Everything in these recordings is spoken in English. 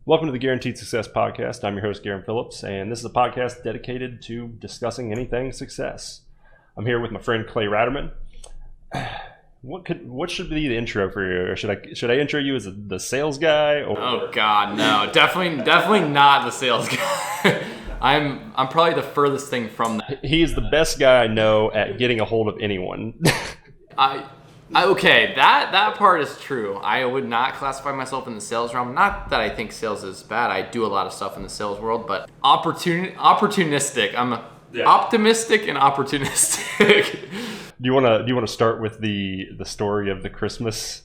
Welcome to the Guaranteed Success Podcast. I'm your host, Garen Phillips, and this is a podcast dedicated to discussing anything success. I'm here with my friend Clay Ratterman. What should be the intro for you? Or should I intro you as the sales guy? Or... Oh God, no! Definitely not the sales guy. I'm probably the furthest thing from that. He's the best guy I know at getting a hold of anyone. Okay, that part is true. I would not classify myself in the sales realm. Not that I think sales is bad. I do a lot of stuff in the sales world, but opportunistic. I'm optimistic and opportunistic. Do you want to start with the story of the Christmas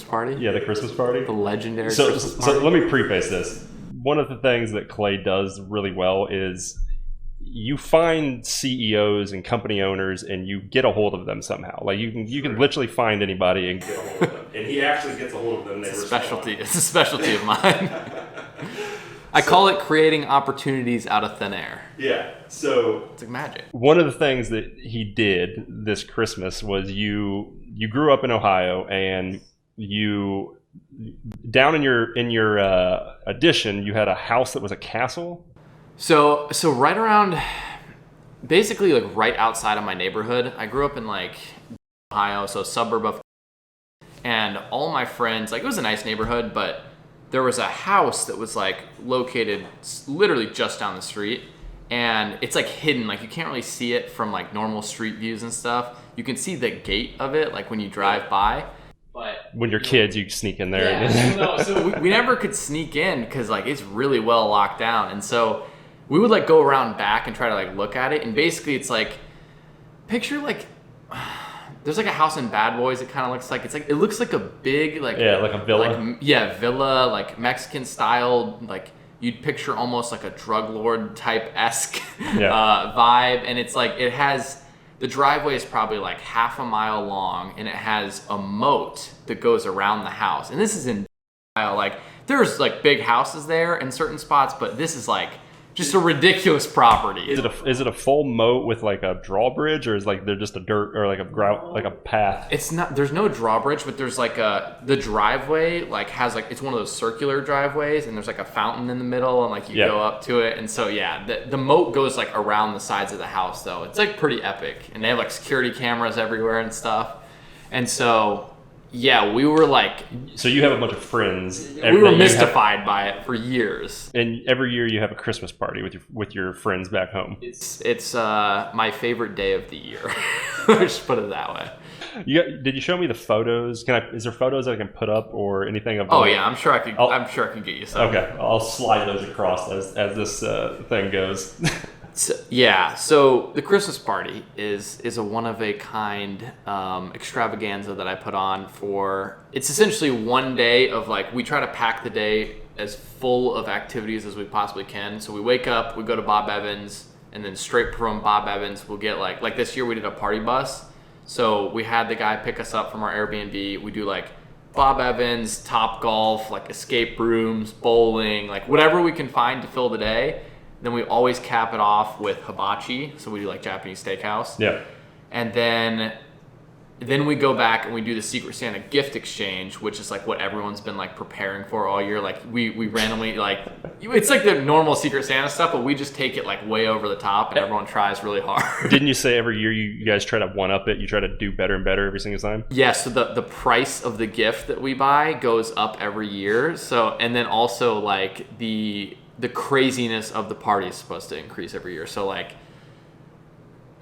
party? Yeah, the Christmas party. The legendary Christmas party. So let me preface this. One of the things that Clay does really well is you find CEOs and company owners and you get a hold of them somehow. Like you can literally find anybody and get a hold of them. And he actually gets a hold of them. It's a specialty of mine. I call it creating opportunities out of thin air. Yeah. So it's like magic. One of the things that he did this Christmas was you grew up in Ohio, and you down in your addition you had a house that was a castle. So right around, basically like right outside of my neighborhood, I grew up in like Ohio, so a suburb of, and all my friends, like it was a nice neighborhood, but there was a house that was like located literally just down the street, and it's like hidden, like you can't really see it from like normal street views and stuff. You can see the gate of it like when you drive by. But when you're kids, you sneak in there. Yeah, so we never could sneak in because like it's really well locked down, and so we would like go around back and try to like look at it, and basically it's like, picture like there's like a house in Bad Boys. It kind of looks like it looks like a big like like a villa, villa, like Mexican style, like you'd picture almost like a drug lord type esque vibe, and it's like it has. The driveway is probably like half a mile long, and it has a moat that goes around the house. And this is in like there's like big houses there in certain spots, but this is like just a ridiculous property. Is it a full moat with like a drawbridge, or is like there just a dirt or like a path? It's not. There's no drawbridge, but there's like the driveway like has like it's one of those circular driveways, and there's like a fountain in the middle, and like you go up to it, and so the moat goes like around the sides of the house though. It's like pretty epic, and they have like security cameras everywhere and stuff, and so. Yeah, we were like... So you have a bunch of friends. We were mystified by it for years. And every year you have a Christmas party with your friends back home. It's my favorite day of the year. Just put it that way. Did you show me the photos? Is there photos that I can put up or anything of? Yeah, I'm sure I could. I'm sure I can get you some. Okay, I'll slide those across as this thing goes. So the Christmas party is a one-of-a-kind extravaganza that I put on for... It's essentially one day of like, we try to pack the day as full of activities as we possibly can. So we wake up, we go to Bob Evans, and then straight from Bob Evans, we'll get like this year we did a party bus. So we had the guy pick us up from our Airbnb. We do like Bob Evans, Top Golf, like escape rooms, bowling, like whatever we can find to fill the day. Then we always cap it off with hibachi, so we do like Japanese steakhouse. Yeah. And then we go back and we do the Secret Santa gift exchange, which is like what everyone's been like preparing for all year. Like we randomly like, it's like the normal Secret Santa stuff, but we just take it like way over the top, and everyone tries really hard. Didn't you say every year you guys try to one up it? You try to do better and better every single time? Yeah, so the price of the gift that we buy goes up every year. So, and then also like the craziness of the party is supposed to increase every year. So like,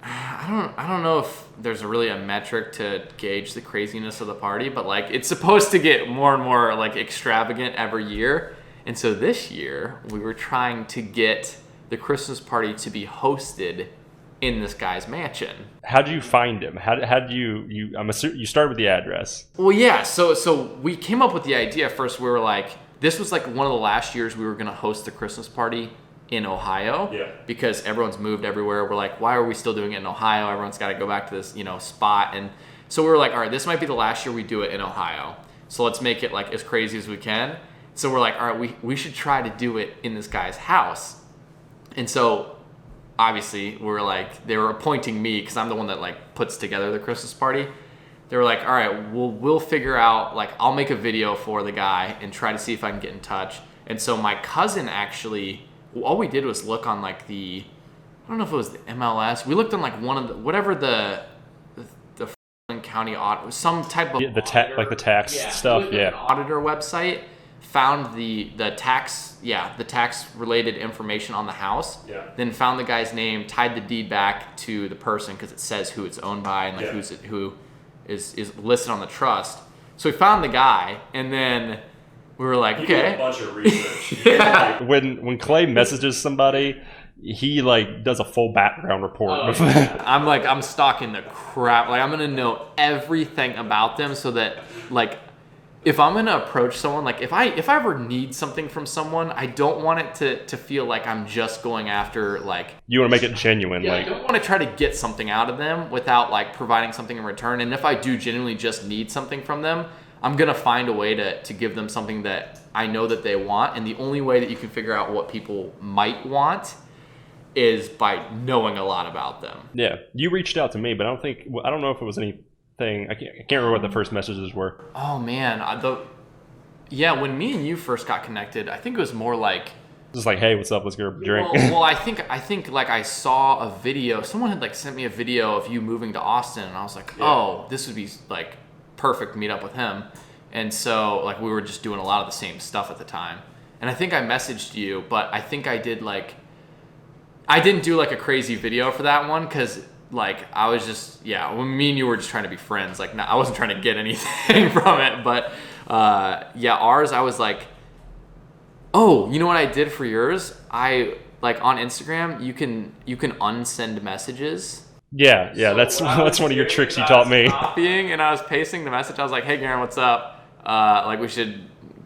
I don't know if there's really a metric to gauge the craziness of the party, but like it's supposed to get more and more like extravagant every year. And so this year we were trying to get the Christmas party to be hosted in this guy's mansion. How do you find him? How did you I'm assuming you started with the address. Well, yeah. So we came up with the idea first. We were like, this was like one of the last years we were going to host the Christmas party in Ohio, because everyone's moved everywhere. We're like, why are we still doing it in Ohio? Everyone's got to go back to this, spot. And so we were like, all right, this might be the last year we do it in Ohio. So let's make it like as crazy as we can. So we're like, all right, we should try to do it in this guy's house. And so obviously we were like, they were appointing me because I'm the one that like puts together the Christmas party. They were like, all right, we'll figure out, like, I'll make a video for the guy and try to see if I can get in touch. And so my cousin actually, all we did was look on like I don't know if it was the MLS. We looked on like one of the, whatever the county audit, some type of the tax stuff. an auditor website, found the tax related information on the house. Yeah. Then found the guy's name, tied the deed back to the person because it says who it's owned by and like who is listed on the trust. So we found the guy, and then we were like, okay. A bunch of research. When Clay messages somebody, he like does a full background report. I'm stalking the crap. Like I'm gonna know everything about them so that like if I'm gonna approach someone, like if I ever need something from someone, I don't want it to feel like I'm just going after like. You want to make it genuine. Yeah, I don't want to try to get something out of them without like providing something in return. And if I do genuinely just need something from them, I'm gonna find a way to give them something that I know that they want. And the only way that you can figure out what people might want is by knowing a lot about them. Yeah, you reached out to me, but I don't know if it was anything. I can't remember what the first messages were. Oh man, when me and you first got connected, I think it was more like just like, hey, what's up? Let's go drink. Well, I think like I saw a video. Someone had like sent me a video of you moving to Austin, and I was like, oh, this would be like perfect to meet up with him. And so like we were just doing a lot of the same stuff at the time. And I think I messaged you, but I think I didn't do like a crazy video for that one because like I was just me and you were just trying to be friends. Like I wasn't trying to get anything from it, but ours I was like, oh, you know what I did for yours? I like on Instagram you can unsend messages. Yeah, that's one of your tricks you taught me. Copying, and I was pasting the message. I was like, hey Garen, what's up? Like we should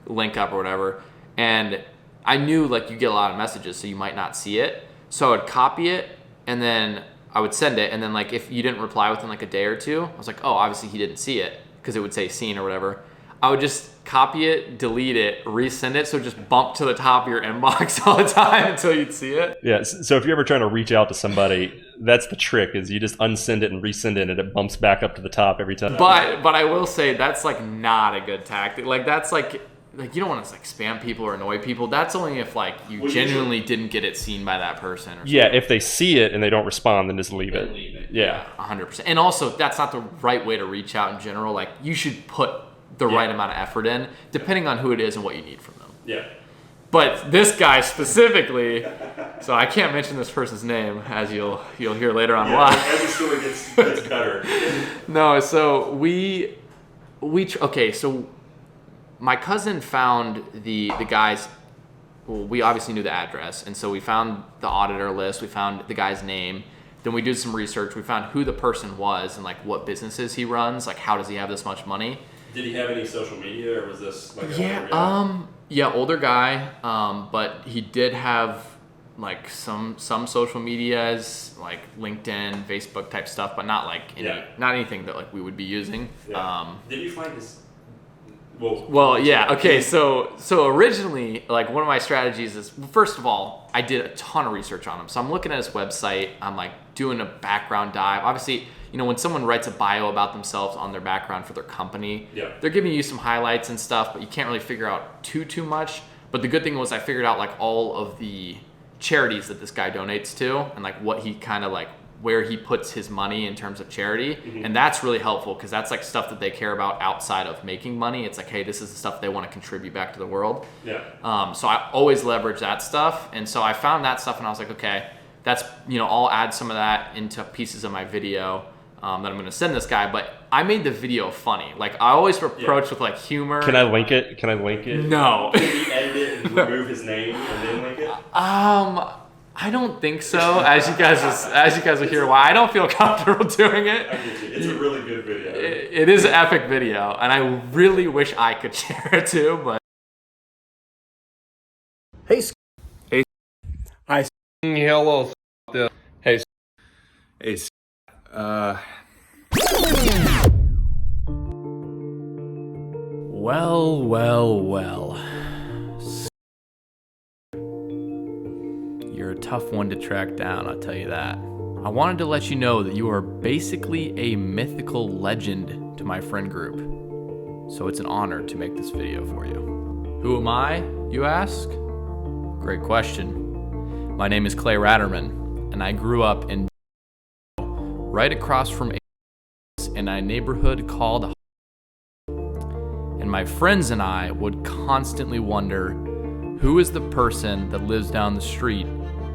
link up or whatever. And I knew like you get a lot of messages, so you might not see it. So I would copy it and then I would send it, and then like if you didn't reply within like a day or two, I was like, oh, obviously he didn't see it because it would say seen or whatever. I would just copy it, delete it, resend it, so it just bump to the top of your inbox all the time until you'd see it. Yeah, so if you're ever trying to reach out to somebody, that's the trick, is you just unsend it and resend it, and it bumps back up to the top every time. But I will say that's like not a good tactic. Like that's like you don't want to like spam people or annoy people. That's only if like you genuinely didn't get it seen by that person. Or something. Yeah, if they see it and they don't respond, then just leave it. Yeah, 100%. And also, that's not the right way to reach out in general. Like you should put the right amount of effort in, depending on who it is and what you need from them. Yeah. But this guy specifically, so I can't mention this person's name, as you'll hear later on why. Every story gets better. No, so so my cousin found the guy's. Well, we obviously knew the address, and so we found the auditor list. We found the guy's name. Then we did some research. We found who the person was and like what businesses he runs. Like how does he have this much money? Did he have any social media, or was this like older guy, but he did have like some social medias like LinkedIn, Facebook type stuff, but not like not anything that like we would be using. Did you find his? Well, yeah. Okay, so originally, like one of my strategies is, first of all, I did a ton of research on him. So I'm looking at his website. I'm like doing a background dive. Obviously, when someone writes a bio about themselves on their background for their company, they're giving you some highlights and stuff, but you can't really figure out too much. But the good thing was I figured out like all of the charities that this guy donates to and like what he kind of like where he puts his money in terms of charity. And that's really helpful because that's like stuff that they care about outside of making money. It's like, hey, this is the stuff they want to contribute back to the world. So I always leverage that stuff. And so I found that stuff and I was like, okay, that's, I'll add some of that into pieces of my video that I'm going to send this guy. But I made the video funny. Like I always approach with like humor. Can I link it? No. Can you edit it and remove his name and then link it? I don't think so. As you guys will hear why I don't feel comfortable doing it. I get you. It's a really good video. It is an epic video, and I really wish I could share it too. But hey, Hi. Hello. Hey. Hey. Well. You're a tough one to track down, I'll tell you that. I wanted to let you know that you are basically a mythical legend to my friend group. So it's an honor to make this video for you. Who am I, you ask? Great question. My name is Clay Ratterman, and I grew up in right across from in a neighborhood called, and my friends and I would constantly wonder, who is the person that lives down the street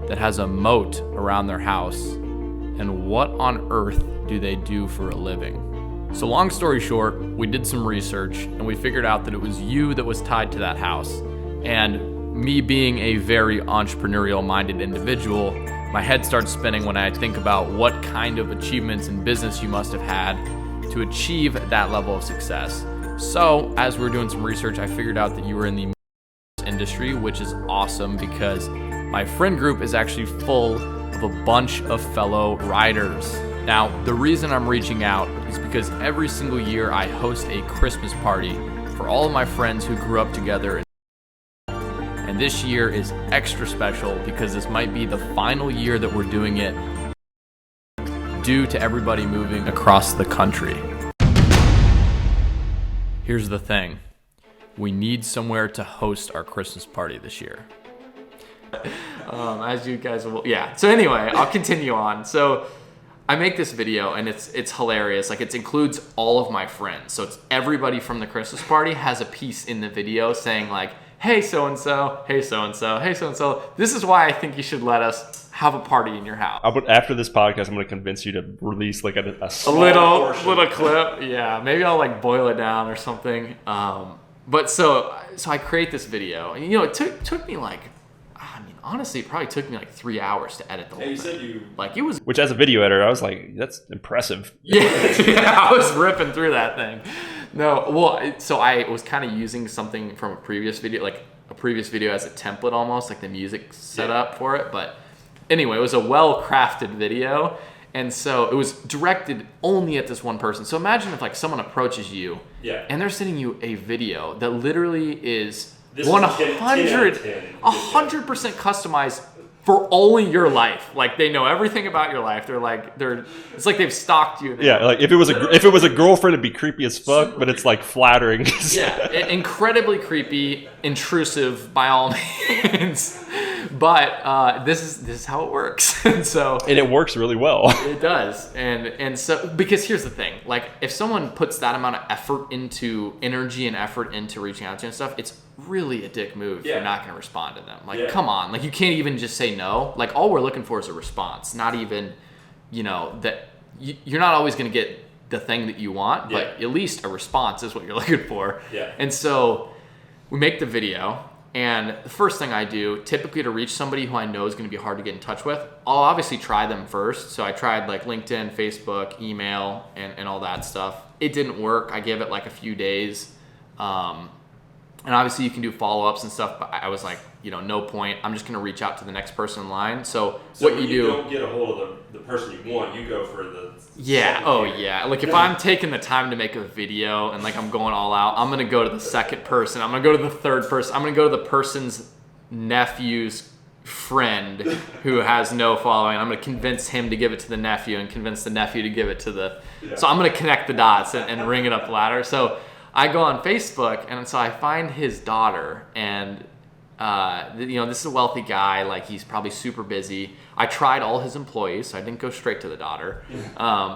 that has a moat around their house, and what on earth do they do for a living? So long story short, we did some research and we figured out that it was you that was tied to that house. And me being a very entrepreneurial minded individual, my head starts spinning when I think about what kind of achievements in business you must have had to achieve that level of success. So as we were doing some research, I figured out that you were in the industry, which is awesome because my friend group is actually full of a bunch of fellow riders. Now, the reason I'm reaching out is because every single year I host a Christmas party for all of my friends who grew up together. And this year is extra special because this might be the final year that we're doing it due to everybody moving across the country. Here's the thing. We need somewhere to host our Christmas party this year. As you guys will, yeah. So anyway, I'll continue on. So I make this video and it's hilarious. Like it includes all of my friends. So it's everybody from the Christmas party has a piece in the video saying like, hey so-and-so, hey so-and-so, hey so-and-so. This is why I think you should let us have a party in your house. After this podcast, I'm going to convince you to release like a small little clip. Yeah, maybe I'll like boil it down or something. But so I create this video, and it took me like, honestly, it probably took me like 3 hours to edit the whole thing. You said you like it was, which as a video editor, I was like, that's impressive. Yeah, I was ripping through that thing. No, well, so I was kind of using something from a previous video, like a previous video as a template almost, like the music setup for it. But anyway, it was a well-crafted video. And so it was directed only at this one person. So imagine if like someone approaches you and they're sending you a video that literally is 100% customized for only your life. Like they know everything about your life. It's like they've stalked you. Yeah, like if it was a girlfriend, it'd be creepy as fuck, but it's like flattering. Yeah, incredibly creepy, intrusive by all means. But this is how it works. and it works really well. It does. And so because here's the thing, like if someone puts that amount of energy and effort into reaching out to you and stuff, it's really a dick move if you're not going to respond to them. Like come on, like you can't even just say no. Like all we're looking for is a response, not even that you're not always going to get the thing that you want, but at least a response is what you're looking for. And so we make the video. And the first thing I do, typically to reach somebody who I know is going to be hard to get in touch with, I'll obviously try them first. So I tried like LinkedIn, Facebook, email, and all that stuff. It didn't work. I gave it like a few days. And obviously you can do follow-ups and stuff, but I was like, no point. I'm just going to reach out to the next person in line. So what you do, don't get a hold of the person you want, you go for the like if I'm taking the time to make a video and like I'm going all out, I'm going to go to the second person. I'm going to go to the third person. I'm going to go to the person's nephew's friend who has no following. I'm going to convince him to give it to the nephew and convince the nephew to give it to the... So I'm going to connect the dots and ring it up the ladder. So I go on Facebook, and so I find his daughter, and this is a wealthy guy. Like he's probably super busy. I tried all his employees, so I didn't go straight to the daughter.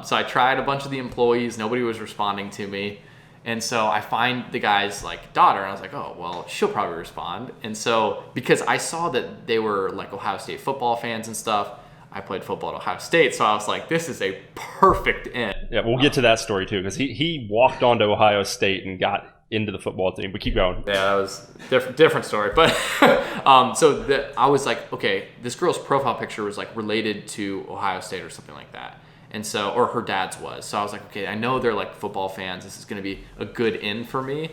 So I tried a bunch of the employees. Nobody was responding to me, and so I find the guy's like daughter, and I was like, oh well, she'll probably respond. And so because I saw that they were like Ohio State football fans and stuff. I played football at Ohio State, so I was like, this is a perfect in. Yeah, we'll get to that story too, because he walked on to Ohio State and got into the football team, but keep going. Yeah, that was different story. But I was like, okay, this girl's profile picture was like related to Ohio State or something like that. And so, or her dad's was. So I was like, okay, I know they're like football fans. This is going to be a good in for me.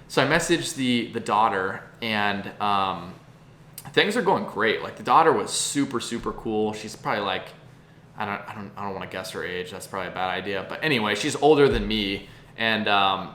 So I messaged the daughter, and things are going great. Like the daughter was super, super cool. She's probably like, I don't want to guess her age. That's probably a bad idea. But anyway, she's older than me. And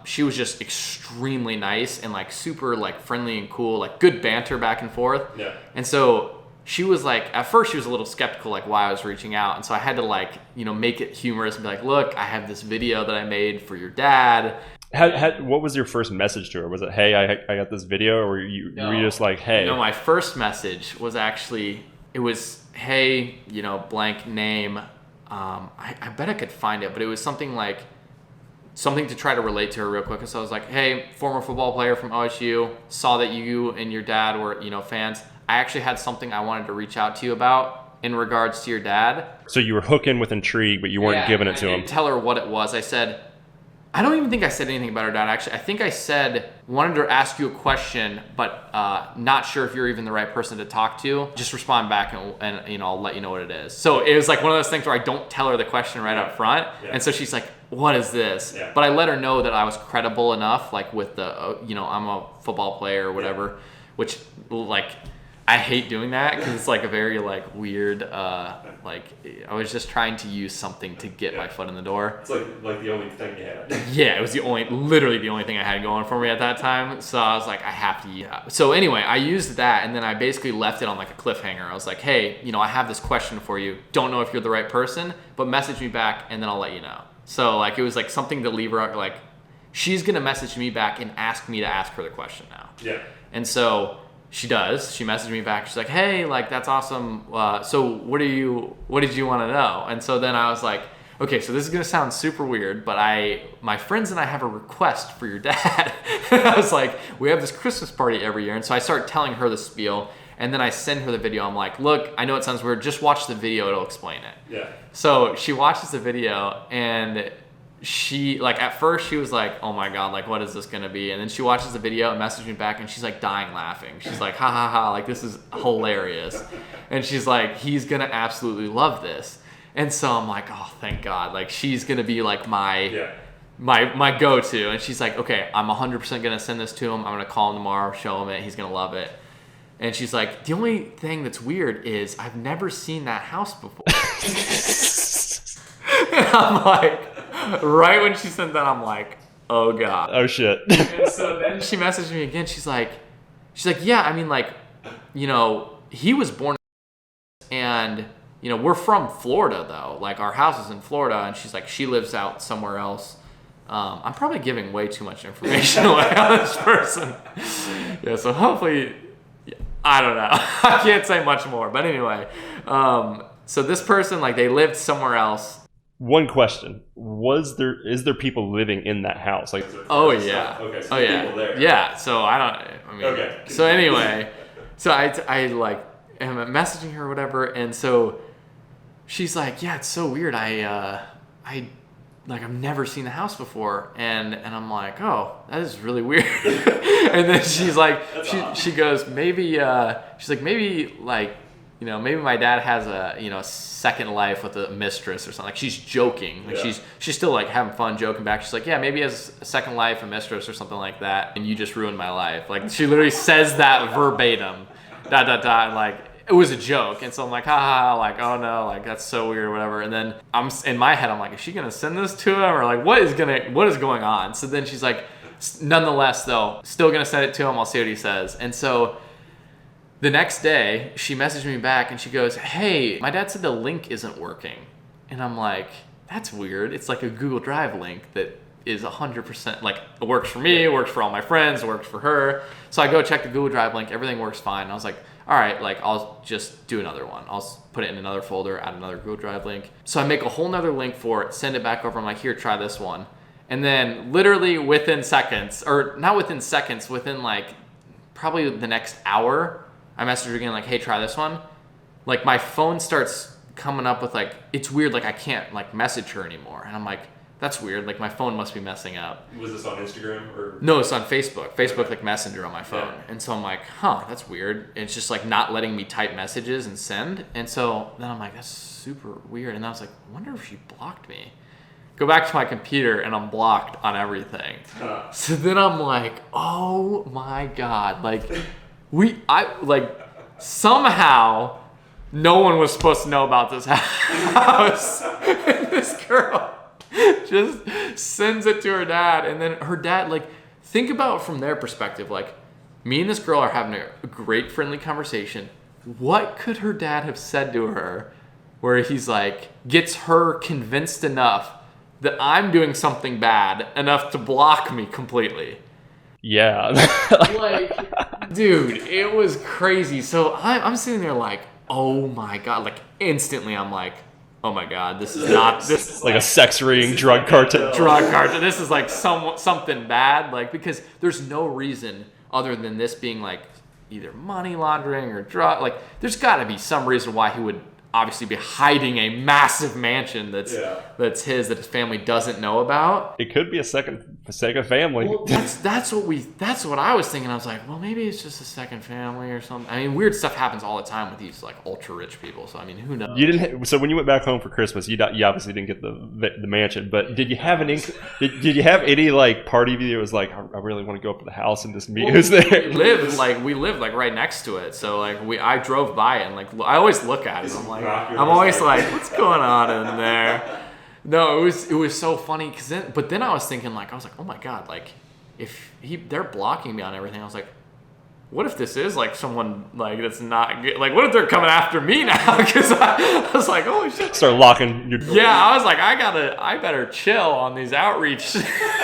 she was just extremely nice and like super like friendly and cool, like good banter back and forth. Yeah. And so she was like, at first she was a little skeptical, like why I was reaching out. And so I had to like, make it humorous and be like, look, I have this video that I made for your dad. What was your first message to her? Was it, hey, I got this video, or were you just like, hey? No, my first message was actually, it was, hey, blank name. I bet I could find it, but it was something to try to relate to her real quick. And so I was like, hey, former football player from OSU, saw that you and your dad were, fans. I actually had something I wanted to reach out to you about in regards to your dad. So you were hooking with intrigue, but you weren't giving it to him. I didn't tell her what it was. I said, I don't even think I said anything about her dad, actually. I think I said, wanted to ask you a question, but not sure if you're even the right person to talk to. Just respond back and I'll let you know what it is. So it was like one of those things where I don't tell her the question right up front. Yeah. And so she's like, what is this? Yeah. But I let her know that I was credible enough, like with the, I'm a football player or whatever, which I hate doing that because it's like a very weird, I was just trying to use something to get my foot in the door. It's like the only thing you had. Yeah, it was literally the only thing I had going for me at that time. So I was like, I have to use that. So anyway, I used that and then I basically left it on a cliffhanger. I was like, hey, I have this question for you. Don't know if you're the right person, but message me back and then I'll let you know. So it was something to leave her, she's going to message me back and ask me to ask her the question now. Yeah. And so she does. She messaged me back. She's like, hey, that's awesome. So what did you want to know? And so then I was like, okay, so this is going to sound super weird, but my friends and I have a request for your dad. And I was like, we have this Christmas party every year. And so I start telling her the spiel and then I send her the video. I'm like, look, I know it sounds weird. Just watch the video. It'll explain it. Yeah. So she watches the video and she at first she was like, oh my god, what is this gonna be? And then she watches the video and messages me back and she's dying laughing. She's like, ha ha ha, this is hilarious. And she's like, he's gonna absolutely love this. And so I'm like, oh thank god, she's gonna be my go-to. And she's like, okay, I'm 100% gonna send this to him. I'm gonna call him tomorrow, show him it, he's gonna love it. And she's like, the only thing that's weird is I've never seen that house before. And I'm like, right when she sent that, I'm like, oh god. Oh shit. And so then she messaged me again. She's like, yeah, I mean, he was born and, we're from Florida though. Our house is in Florida. And she's like, she lives out somewhere else. I'm probably giving way too much information away on this person. Yeah, so hopefully, I don't know. I can't say much more. But anyway, so this person, they lived somewhere else. One question: is there people living in that house? Oh yeah. Okay. So oh yeah. People there. Yeah. So okay. So anyway, so I am messaging her or whatever, and so she's like, yeah, it's so weird. I've never seen the house before, and I'm like, oh, that is really weird. And then she's like, she goes, maybe she's like, maybe maybe my dad has a second life with a mistress or something. She's joking. She's still having fun, joking back. She's like, yeah, maybe he has a second life, a mistress or something like that. And you just ruined my life. She literally says that verbatim. ... And it was a joke. And so I'm like, ha ha, oh no, that's so weird or whatever. And then I'm in my head, I'm like, is she gonna send this to him or what is going on? So then she's like, nonetheless though, still gonna send it to him. I'll see what he says. And so the next day, she messaged me back and she goes, hey, my dad said the link isn't working. And I'm like, that's weird. It's a Google Drive link that is 100%, it works for me, it works for all my friends, it works for her. So I go check the Google Drive link, everything works fine. And I was like, all right, I'll just do another one. I'll put it in another folder, add another Google Drive link. So I make a whole nother link for it, send it back over. I'm like, here, try this one. And then literally within seconds, or not within seconds, within probably the next hour, I message her again, hey, try this one. My phone starts coming up with it's weird, I can't message her anymore. And I'm like, that's weird. My phone must be messing up. Was this on Instagram or? No, it's on Facebook. Facebook Messenger on my phone. Yeah. And so I'm like, that's weird. And it's just not letting me type messages and send. And so then I'm like, that's super weird. And then I was like, I wonder if she blocked me. Go back to my computer and I'm blocked on everything. So then I'm like, oh my god, somehow no one was supposed to know about this house. And this girl just sends it to her dad, and then her dad, think about it from their perspective. Me and this girl are having a great friendly conversation. What could her dad have said to her where he's gets her convinced enough that I'm doing something bad enough to block me completely. Yeah. Like, dude, it was crazy. So I'm sitting there like, oh my God. Like, instantly I'm like, oh my God, this is not this. Like a sex ring drug cartel. Drug cartel. This is like something bad. Like, because there's no reason other than this being like either money laundering or drug. Like, there's got to be some reason why he would obviously be hiding a massive mansion that's his that his family doesn't know about. It could be a second family. Well, that's what I was thinking. I was like, well, maybe it's just a second family or something. I mean, weird stuff happens all the time with these like ultra rich people. So I mean, who knows? You didn't. So when you went back home for Christmas, you obviously didn't get the mansion. But did you have did you have any like party view that was like, I really want to go up to the house and just meet who's there? We lived like right next to it. So like I drove by it and like I always look at it. I'm always like, what's going on in there? No, it was so funny but then I was thinking like, oh my God, like if they're blocking me on everything, I was like, what if this is like someone like that's not good? Like, what if they're coming after me now? Because I was like, holy shit. Start locking your door. Yeah, I was like, I better chill on these outreach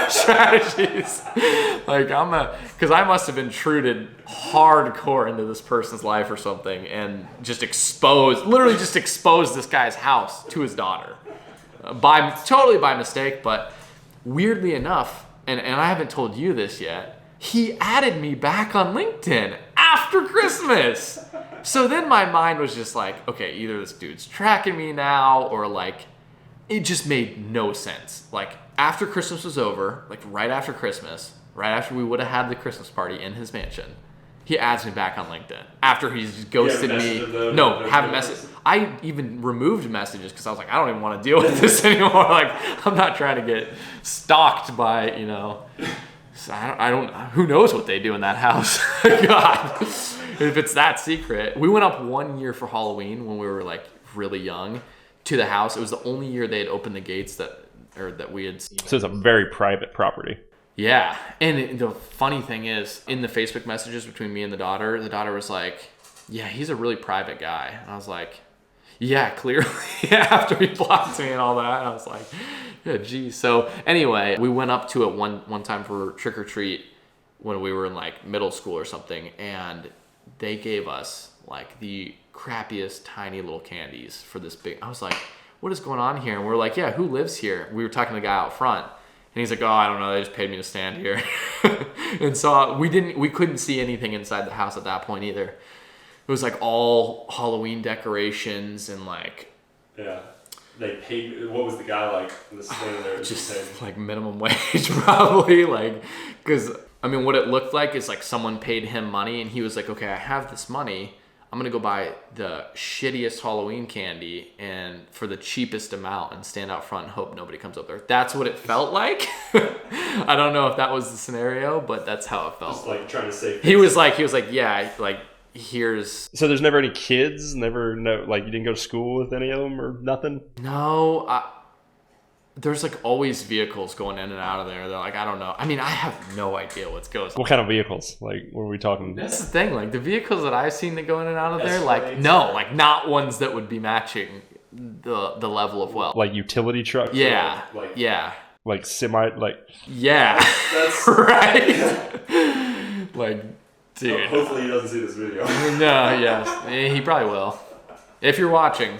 strategies. Like because I must have intruded hardcore into this person's life or something and literally just exposed this guy's house to his daughter. Totally by mistake, but weirdly enough, and I haven't told you this yet, he added me back on LinkedIn after Christmas. So then my mind was just like, okay, either this dude's tracking me now or like, it just made no sense. Like after Christmas was over, like right after Christmas, right after we would have had the Christmas party in his mansion, he adds me back on LinkedIn after he's ghosted me. No, haven't messaged. I even removed messages because I was like, I don't even want to deal with this anymore. Like, I'm not trying to get stalked by, I don't. Who knows what they do in that house? God, if it's that secret. We went up 1 year for Halloween when we were like really young to the house. It was the only year they had opened the gates that we had seen. So it's a very private property. Yeah, and the funny thing is, in the Facebook messages between me and the daughter was like, "Yeah, he's a really private guy." And I was like, "Yeah, clearly." After he blocked me and all that, I was like, "Yeah, geez." So anyway, we went up to it one time for trick or treat when we were in like middle school or something, and they gave us like the crappiest tiny little candies for this big. I was like, "What is going on here?" And we're like, "Yeah, who lives here?" We were talking to the guy out front. And he's like, "Oh, I don't know. They just paid me to stand here." And so we couldn't see anything inside the house at that point either. It was like all Halloween decorations and like. Yeah. They paid. What was the guy like? Standing there just like minimum wage, probably. Like, because I mean, what it looked like is like someone paid him money, and he was like, "Okay, I have this money. I'm gonna go buy the shittiest Halloween candy and for the cheapest amount and stand out front and hope nobody comes up there." That's what it felt like. I don't know if that was the scenario, but that's how it felt. Just like trying to save. He was like, yeah, like here's. So there's never any kids. Like you didn't go to school with any of them or nothing. No, there's like always vehicles going in and out of there. They're like, I don't know. I mean, I have no idea what's going on. What kind of vehicles? Like, what are we talking? That's the thing. Like the vehicles that I've seen that go in and out of there, like no, like not ones that would be matching the level of wealth. Like utility trucks. Yeah. Like, yeah. Like semi. Like. Yeah. That's right. Like, dude. Hopefully he doesn't see this video. No. Yes. He probably will. If you're watching,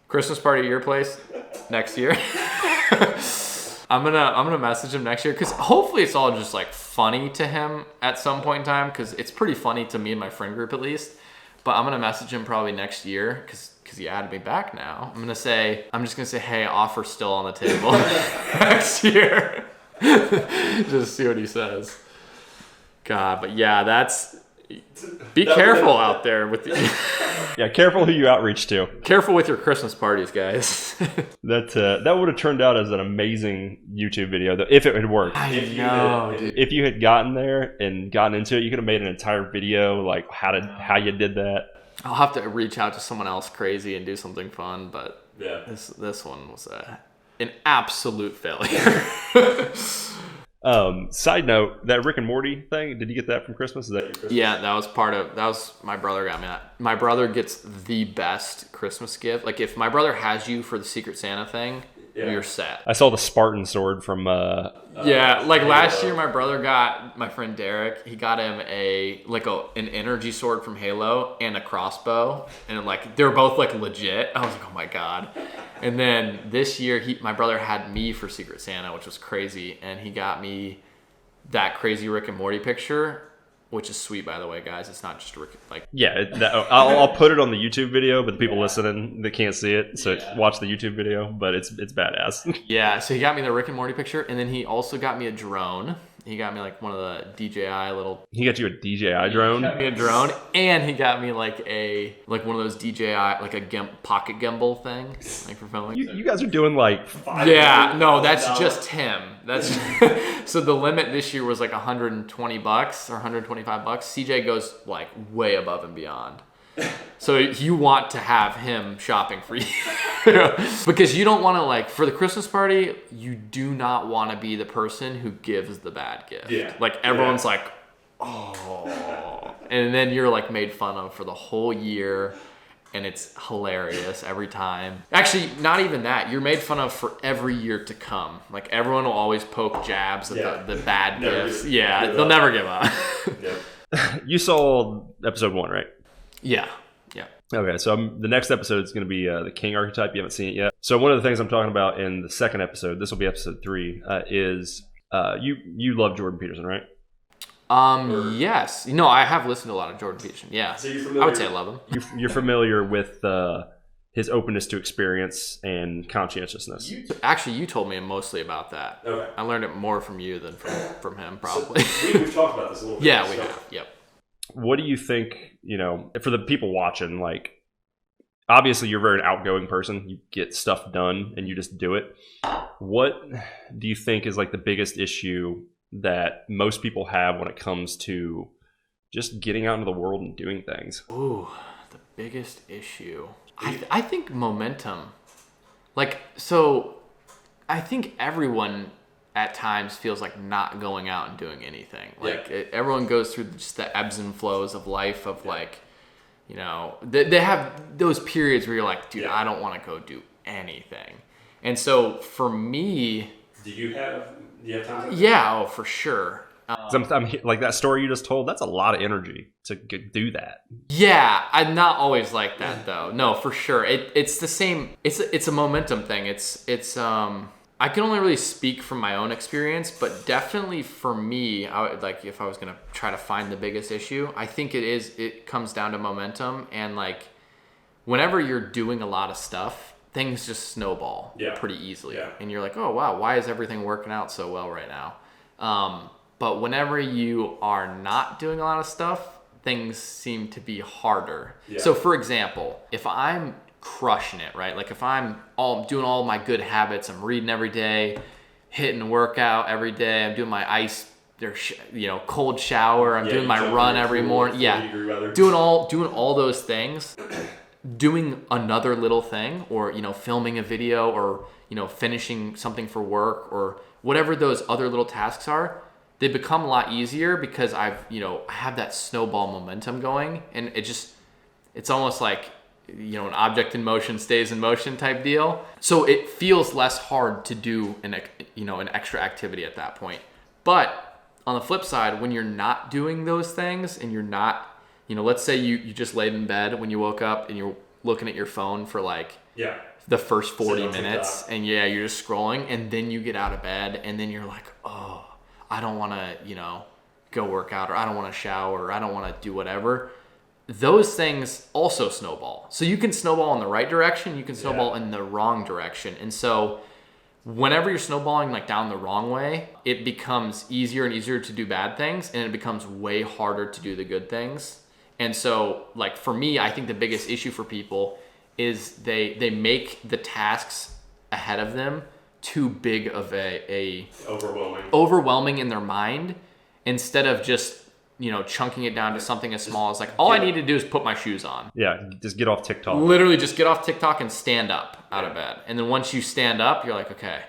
Christmas party at your place next year. I'm gonna message him next year because hopefully it's all just like funny to him at some point in time because it's pretty funny to me and my friend group at least. But I'm gonna message him probably next year because he added me back now. I'm just gonna say, hey, offer still on the table next year. Just see what he says. God, but yeah, be careful out there with Yeah, careful who you outreach to. Careful with your Christmas parties, guys. That would have turned out as an amazing YouTube video if it had worked. If you had gotten there and gotten into it, you could have made an entire video like how you did that. I'll have to reach out to someone else crazy and do something fun, but yeah, this one was an absolute failure. Side note, that Rick and Morty thing, did you get that from Christmas? Is that your Christmas? Yeah, that was my brother got me that. My brother gets the best Christmas gift. Like if my brother has you for the Secret Santa thing, we were set. I saw the Spartan sword from. Yeah, like last year, my brother got my friend Derek. He got him an energy sword from Halo and a crossbow, and like they were both like legit. I was like, oh my god. And then this year, my brother had me for Secret Santa, which was crazy, and he got me that crazy Rick and Morty picture, which is sweet, by the way, guys. It's not just Rick. Like, yeah, I'll put it on the YouTube video, but the people listening, they can't see it, so watch the YouTube video. But it's badass. Yeah, so he got me the Rick and Morty picture, and then he also got me a drone. He got me like one of the DJI little. He got you a DJI drone. He got me a drone, and he got me like one of those DJI like a pocket gimbal thing, like for filming. You guys are doing like. Yeah, no, that's just him. That's so the limit this year was like $120 or $125. CJ goes like way above and beyond. So you want to have him shopping for you because you don't want to like for the Christmas party. You do not want to be the person who gives the bad gift. Yeah. Like everyone's like, oh, and then you're like made fun of for the whole year. And it's hilarious every time. Actually, not even that. You're made fun of for every year to come. Like everyone will always poke jabs at the bad gifts. Yeah, they'll never give up. You saw episode 1, right? Yeah. Okay, so the next episode is going to be the King archetype. You haven't seen it yet. So one of the things I'm talking about in the second episode, this will be episode 3, is you love Jordan Peterson, right? Yes. No, I have listened to a lot of Jordan Peterson. Yeah. So I would say I love him. You're familiar with his openness to experience and conscientiousness. You told me mostly about that. Okay. I learned it more from you than from him, probably. So we've talked about this a little bit. Yeah, we have. Yep. What do you think, for the people watching, like, obviously you're a very outgoing person. You get stuff done and you just do it. What do you think is like the biggest issue that most people have when it comes to just getting out into the world and doing things? Ooh, the biggest issue. I think momentum. Like, so I think everyone at times feels like not going out and doing anything. Like everyone goes through just the ebbs and flows of life of like, they have those periods where you're like, dude, I don't want to go do anything. And so for me, do you have time? Yeah, oh, for sure. I'm like that story you just told, that's a lot of energy to do that. Yeah, I'm not always like that though. No, for sure. It's the same. It's a momentum thing. It's I can only really speak from my own experience, but definitely for me, like if I was gonna try to find the biggest issue, I think it comes down to momentum, and like whenever you're doing a lot of stuff, things just snowball pretty easily, and you're like, oh wow, why is everything working out so well right now? But whenever you are not doing a lot of stuff, things seem to be harder. Yeah. So for example, if I'm crushing it, right? Like if I'm doing all my good habits, I'm reading every day, hitting a workout every day, I'm doing my cold shower, I'm doing my run every morning. Yeah. Doing all those things, doing another little thing, or, filming a video, or, finishing something for work, or whatever those other little tasks are, they become a lot easier because I have that snowball momentum going, and it's almost like, an object in motion stays in motion type deal. So it feels less hard to do an extra activity at that point. But on the flip side, when you're not doing those things and you're not, let's say you just laid in bed when you woke up and you're looking at your phone for like the first 40 minutes and you're just scrolling, and then you get out of bed and then you're like, oh, I don't want to, go work out, or I don't want to shower, or I don't want to do whatever. Those things also snowball. So you can snowball in the right direction, you can snowball in the wrong direction. And so whenever you're snowballing like down the wrong way, it becomes easier and easier to do bad things, and it becomes way harder to do the good things. And so like for me, I think the biggest issue for people is they make the tasks ahead of them too big of a overwhelming in their mind, instead of just chunking it down to something as small as like, all I need to do is put my shoes on. Yeah, just get off TikTok. Literally just get off TikTok and stand up out of bed. And then once you stand up, you're like, okay,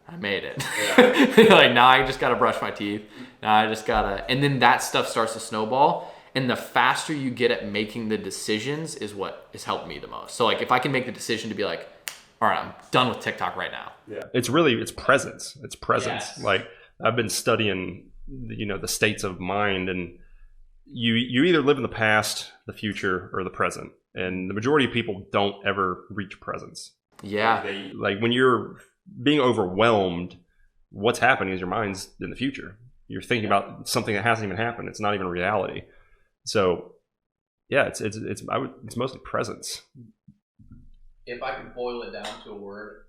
I made it. Yeah. Like, now I just got to brush my teeth. Now I just got to... And then that stuff starts to snowball. And the faster you get at making the decisions is what has helped me the most. So like if I can make the decision to be like, all all right, I'm done with TikTok right now. Yeah, it's presence. It's presence. Yes. Like I've been studying, the states of mind, and you either live in the past, the future, or the present. And the majority of people don't ever reach presence. Yeah. Like when you're being overwhelmed, what's happening is your mind's in the future. You're thinking about something that hasn't even happened. It's not even reality. So, yeah, it's mostly presence. If I could boil it down to a word,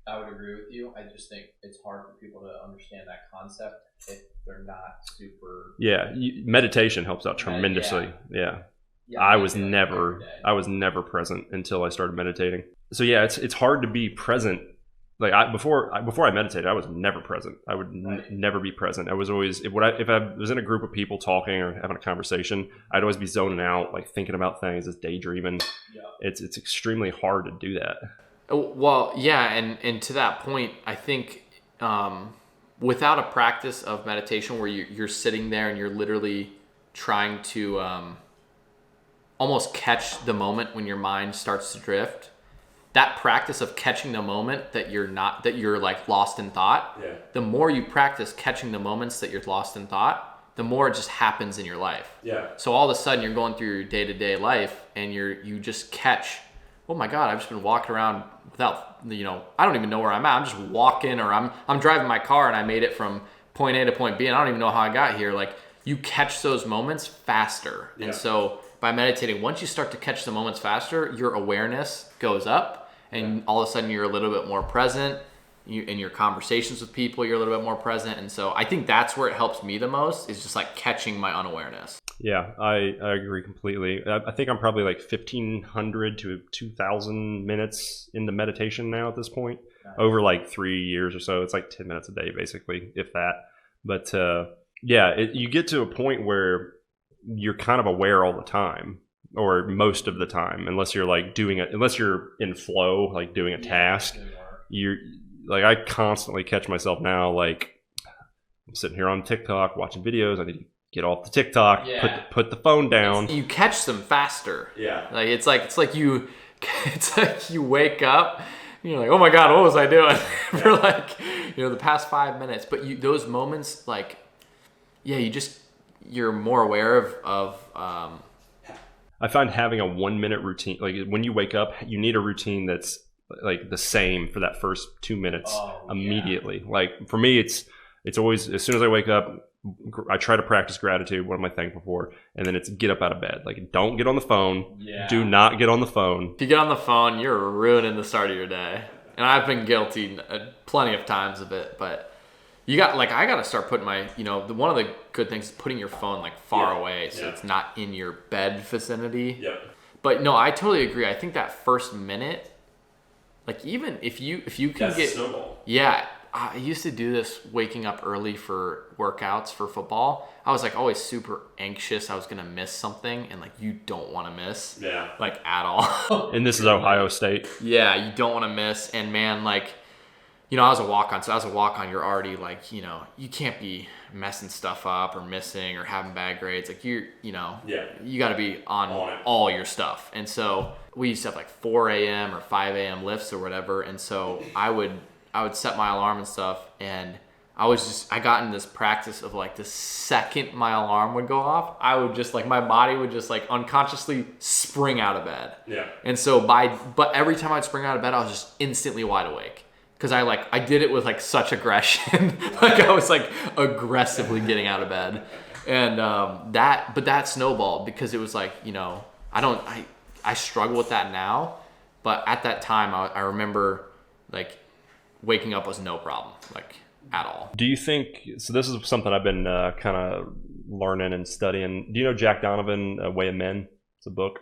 I would agree with you. I just think it's hard for people to understand that concept if they're not super. Yeah, meditation helps out tremendously. Yeah. I was never present until I started meditating. So yeah, it's hard to be present. Like before I meditated, I was never present. I would never be present. I was always if I was in a group of people talking or having a conversation, I'd always be zoning out, like thinking about things, just daydreaming. Yeah. It's extremely hard to do that. Well, yeah, and to that point, I think without a practice of meditation where you're sitting there and you're literally trying to almost catch the moment when your mind starts to drift, that practice of catching the moment that you're like lost in thought, the more you practice catching the moments that you're lost in thought, the more it just happens in your life. Yeah. So all of a sudden you're going through your day-to-day life and you just catch, oh my God, I've just been walking around without, I don't even know where I'm at. I'm just walking, or I'm driving my car and I made it from point A to point B and I don't even know how I got here. Like, you catch those moments faster. Yeah. And so by meditating, once you start to catch the moments faster, your awareness goes up and all of a sudden you're a little bit more present. In your conversations with people, you're a little bit more present. And so I think that's where it helps me the most, is just like catching my unawareness. Yeah, I agree completely. I think I'm probably like 1,500 to 2,000 minutes into meditation now at this point. Over like 3 years or so. It's like 10 minutes a day, basically, if that. But you get to a point where you're kind of aware all the time, or most of the time, unless you're like unless you're in flow, like doing a task. I constantly catch myself now, like I'm sitting here on TikTok watching videos. I need to get off the TikTok, put the phone down. You catch them faster. Yeah. Like it's like you wake up and you're like, oh my God, what was I doing for like, the past 5 minutes? But those moments, like, you're more aware of I find having a 1 minute routine, like when you wake up, you need a routine that's like the same for that first 2 minutes immediately. Like for me, it's always, as soon as I wake up, I try to practice gratitude. What am I thankful for? And then it's get up out of bed. Like, don't get on the phone. Yeah. Do not get on the phone. If you get on the phone, you're ruining the start of your day. And I've been guilty plenty of times of it, but I got to start putting my, one of the good things is putting your phone like far away so it's not in your bed vicinity. Yep. But no, I totally agree. I think that first minute, like even if you can get snowball. Yeah, I used to do this waking up early for workouts for football. I was like always super anxious I was gonna miss something, and like you don't want to miss, like at all. And this is Ohio State. Yeah, you don't want to miss. And man, like, I was a walk-on, so as a walk-on, you're already like, you can't be messing stuff up or missing or having bad grades. Like you got to be on all your stuff. And so we used to have like 4 a.m. or 5 a.m. lifts or whatever. And so I would set my alarm and stuff. And I got in this practice of like the second my alarm would go off, I would just like, my body would just like unconsciously spring out of bed. Yeah. And so but every time I'd spring out of bed, I was just instantly wide awake. Because I did it with like such aggression. Like I was like aggressively getting out of bed. And that snowballed because it was like, I struggle with that now. But at that time, I remember like waking up was no problem, like at all. Do you think, so this is something I've been kind of learning and studying. Do you know Jack Donovan, Way of Men? It's a book.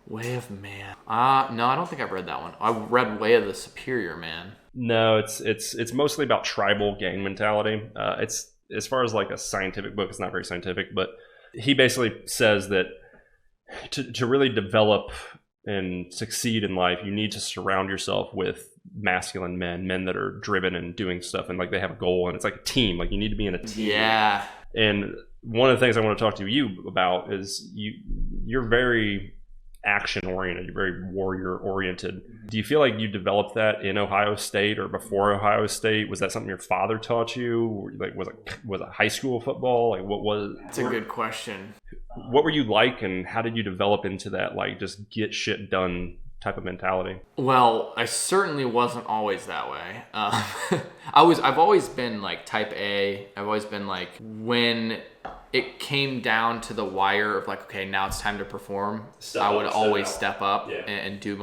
Way of Man. No, I don't think I've read that one. I read Way of the Superior Man. No, it's mostly about tribal gang mentality. It's, as far as like a scientific book, it's not very scientific, but he basically says that to really develop and succeed in life, you need to surround yourself with masculine men that are driven and doing stuff, and like they have a goal, and it's like a team. Like you need to be in a team. Yeah. And one of the things I want to talk to you about is you're very action oriented. You're very warrior oriented. Do you feel like you developed that in Ohio State or before Ohio State? Was that something your father taught you? Like, was it high school football? Like, what was? That's a good question. What were you like, and how did you develop into that, like, just get shit done type of mentality? Well, I certainly wasn't always that way. I've always been like type A. I've always been like, when it came down to the wire of like, okay, now it's time to perform, I would always step up and do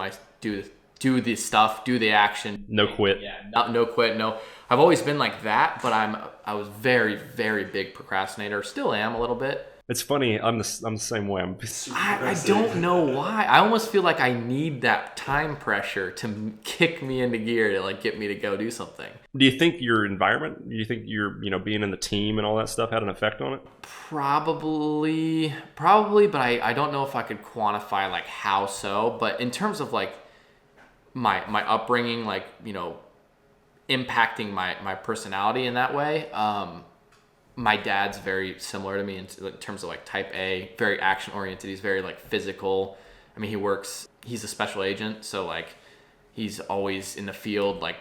the stuff, do the action. No quit. No quit. No. I've always been like that, but I was very, very big procrastinator. Still am a little bit. It's funny. I'm the same way. I don't know why. I almost feel like I need that time pressure to kick me into gear to like get me to go do something. Do you think your environment? Do you think being in the team and all that stuff had an effect on it? Probably, but I don't know if I could quantify like how so. But in terms of like my upbringing, like impacting my personality in that way. My dad's very similar to me in terms of like type A, very action oriented. He's very like physical. I mean, he's a special agent. So like he's always in the field, like,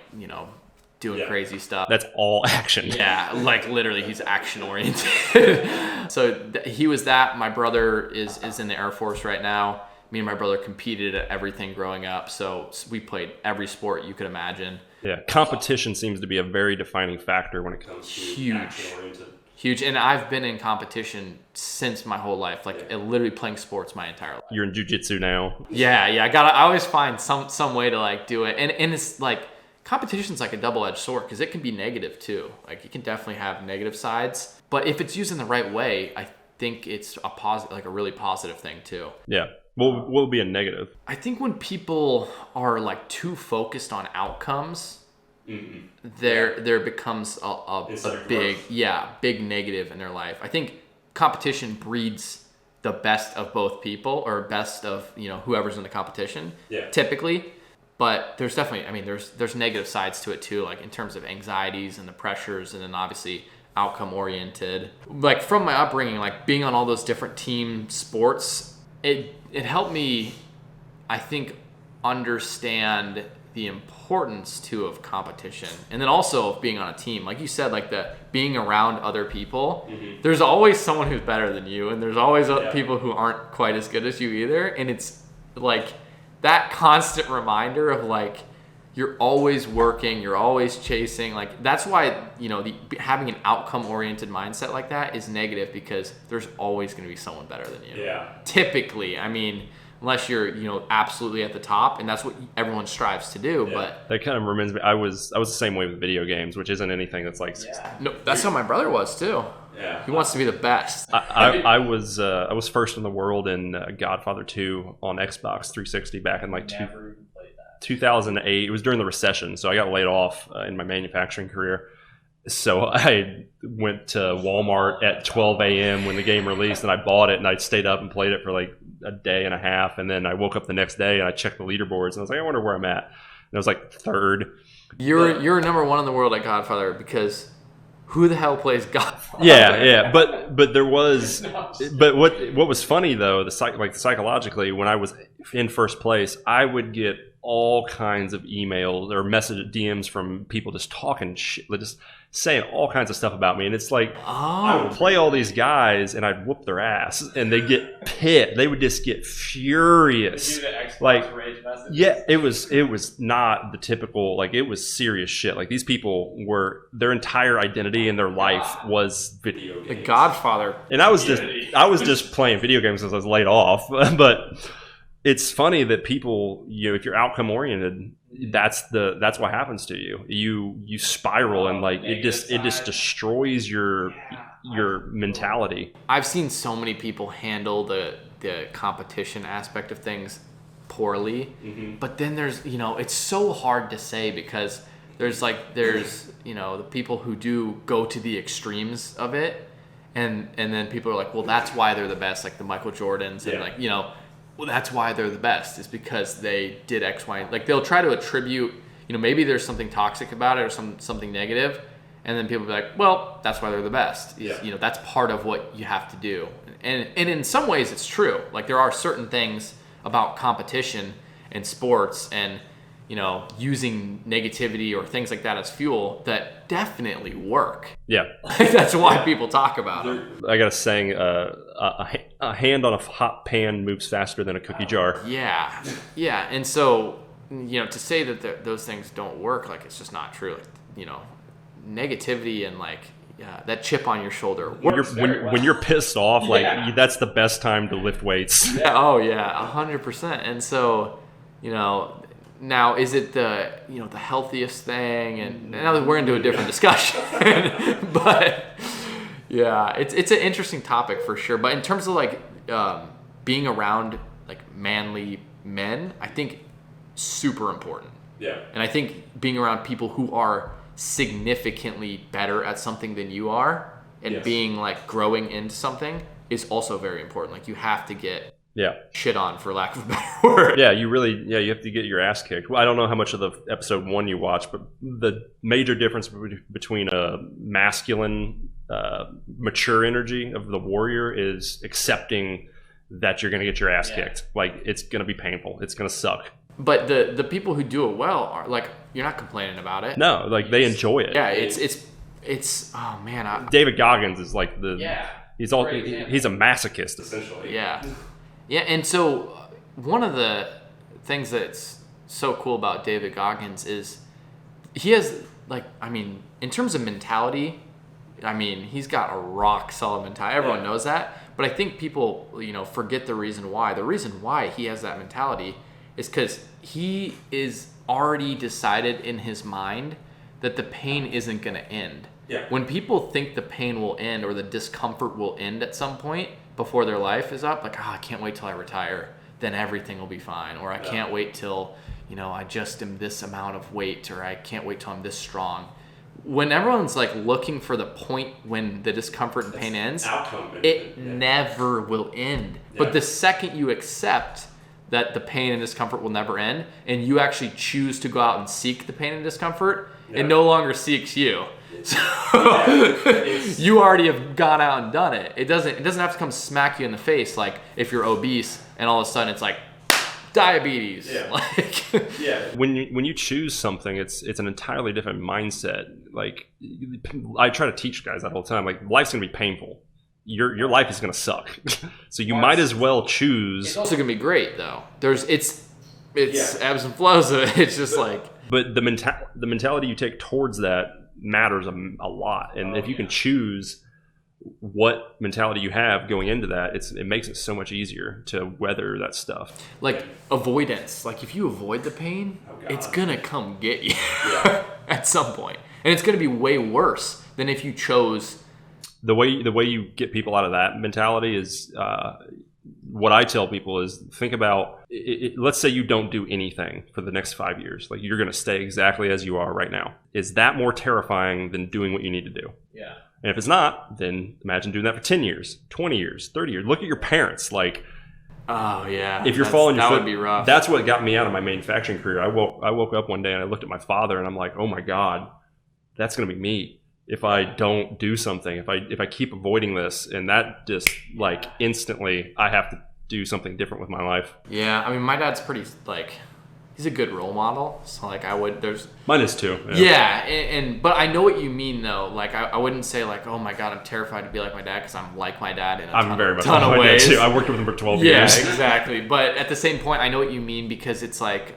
doing crazy stuff. That's all action. Yeah. Like literally he's action oriented. So he was that. My brother is in the Air Force right now. Me and my brother competed at everything growing up. So we played every sport you could imagine. Yeah. Competition seems to be a very defining factor when it comes to action-oriented. Huge. And I've been in competition since my whole life, like literally playing sports my entire life. You're in jiu-jitsu now. Yeah. I always find some way to like do it. And it's like, competition's like a double-edged sword because it can be negative too. Like it can definitely have negative sides, but if it's used in the right way, I think it's a positive, like a really positive thing too. Yeah. What will be a negative? I think when people are like too focused on outcomes, there becomes a big negative in their life. I think competition breeds the best of both people, or best of whoever's in the competition. Yeah. Typically, but there's definitely there's negative sides to it too, like in terms of anxieties and the pressures, and then obviously outcome oriented. Like from my upbringing, like being on all those different team sports, it helped me, I think, understand the importance too of competition, and then also of being on a team, like you said, like the being around other people. There's always someone who's better than you, and there's always people who aren't quite as good as you either, and it's like that constant reminder of like you're always working, you're always chasing. Like that's why having an outcome oriented mindset like that is negative, because there's always going to be someone better than you. Yeah. Typically, unless you're absolutely at the top, and that's what everyone strives to do. Yeah. But that kind of reminds me, I was the same way with video games, which isn't anything that's like no, that's how my brother was too. Yeah. He wants to be the best. I was first in the world in Godfather 2 on Xbox 360 back in like 2008. It was during the recession, so I got laid off in my manufacturing career. So I went to Walmart at 12 a.m. when the game released, and I bought it, and I stayed up and played it for like a day and a half, and then I woke up the next day and I checked the leaderboards, and I was like, I wonder where I'm at. And I was like third. You're number one in the world at Godfather, because who the hell plays Godfather? Yeah. But there was, but what was funny though, psychologically, when I was in first place, I would get all kinds of emails or DMs from people just talking shit, just saying all kinds of stuff about me. And it's like, I would play all these guys and I'd whoop their ass, and they get pissed. They would just get furious. Like, yeah, it was not the typical, like, it was serious shit. Like, these people their entire identity and their life was video games. The Godfather. And I was just playing video games because I was laid off. But it's funny that people, if you're outcome oriented, that's what happens to you. You spiral, and like it just destroys your mentality. I've seen so many people handle the competition aspect of things poorly, but then there's it's so hard to say, because there's the people who do go to the extremes of it, and then people are like, well, that's why they're the best, like the Michael Jordans, and well, that's why they're the best, is because they did X, Y. Like they'll try to attribute, maybe there's something toxic about it or something negative, and then people will be like, well, that's why they're the best. That's part of what you have to do. And in some ways it's true. Like there are certain things about competition and sports and, you know, using negativity or things like that as fuel that definitely work. Yeah. That's why people talk about them. I got a saying, a hand on a hot pan moves faster than a cookie jar. Yeah. Yeah. And so, you know, to say that those things don't work, like, it's just not true. Like, you know, negativity and like that chip on your shoulder works When you're pissed off, like that's the best time to lift weights. Yeah. Oh yeah, 100%. And so, you know, now is it the healthiest thing? And now we're into a different discussion. But yeah, it's an interesting topic for sure. But in terms of like being around like manly men, I think super important. Yeah. And I think being around people who are significantly better at something than you are and being like growing into something is also very important. Like you have to get shit on, for lack of a better word. Yeah, you have to get your ass kicked. Well, I don't know how much of the episode 1 you watched, but the major difference between a masculine, mature energy of the warrior is accepting that you're going to get your ass kicked. Like, it's going to be painful. It's going to suck. But the people who do it well are like, you're not complaining about it. No, like they enjoy it. Yeah, it's oh man. David Goggins is like he's a masochist essentially. Yeah. Yeah, and so one of the things that's so cool about David Goggins is he has, like, I mean, in terms of mentality, I mean, he's got a rock solid mentality. Everyone knows that. But I think people, you know, forget the reason why. The reason why he has that mentality is because he is already decided in his mind that the pain isn't going to end. Yeah. When people think the pain will end or the discomfort will end at some point before their life is up, like, oh, I can't wait till I retire, then everything will be fine. Or I can't wait till, you know, I just am this amount of weight, or I can't wait till I'm this strong. When everyone's like looking for the point when the discomfort and pain ends, it never will end. Yeah. But the second you accept that the pain and discomfort will never end, and you actually choose to go out and seek the pain and discomfort, it no longer seeks you. So you already have gone out and done it. It doesn't have to come smack you in the face like if you're obese and all of a sudden it's like diabetes. Yeah. Like, When you choose something, it's an entirely different mindset. Like, I try to teach guys that all the time. Like, life's gonna be painful. Your life is gonna suck. So you might as well choose. It's also gonna be great though. It's ebbs and flows of it. It's just But the mentality you take towards that matters a lot. And if you can choose what mentality you have going into that, it makes it so much easier to weather that stuff. Like avoidance. Like if you avoid the pain, it's gonna come get you at some point, and it's gonna be way worse than if you chose. The way you get people out of that mentality is what I tell people is think about let's say you don't do anything for the next 5 years. Like, you're going to stay exactly as you are right now. Is that more terrifying than doing what you need to do? Yeah. And if it's not, then imagine doing that for 10 years, 20 years, 30 years. Look at your parents. Like, oh yeah, if you're falling your foot, would be rough. That's what got me out of my manufacturing career. I woke up one day and I looked at my father and I'm like, oh my God, that's going to be me if I don't do something, if I keep avoiding this. And that just, like, instantly I have to do something different with my life. Yeah, I mean, my dad's pretty, like, he's a good role model. So, like, mine is too. Yeah, but I know what you mean, though. Like, I wouldn't say, like, oh my God, I'm terrified to be like my dad, because I'm like my dad in a ton of ways. Too. I worked with him for 12 years. Yeah, exactly. But at the same point, I know what you mean, because it's like,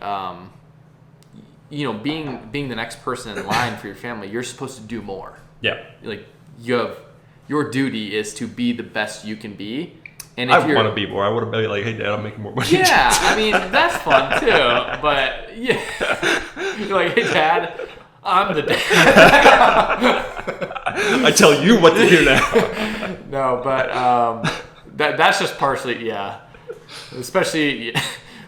you know, being the next person in line for your family, you're supposed to do more. Yeah. Like, your duty is to be the best you can be. And if I want to be more. I want to be like, hey, Dad, I'm making more money. Yeah, I mean, that's fun too. But yeah, you're like, hey, Dad, I'm the dad. I tell you what to do now. No, but that's just partially, yeah. Especially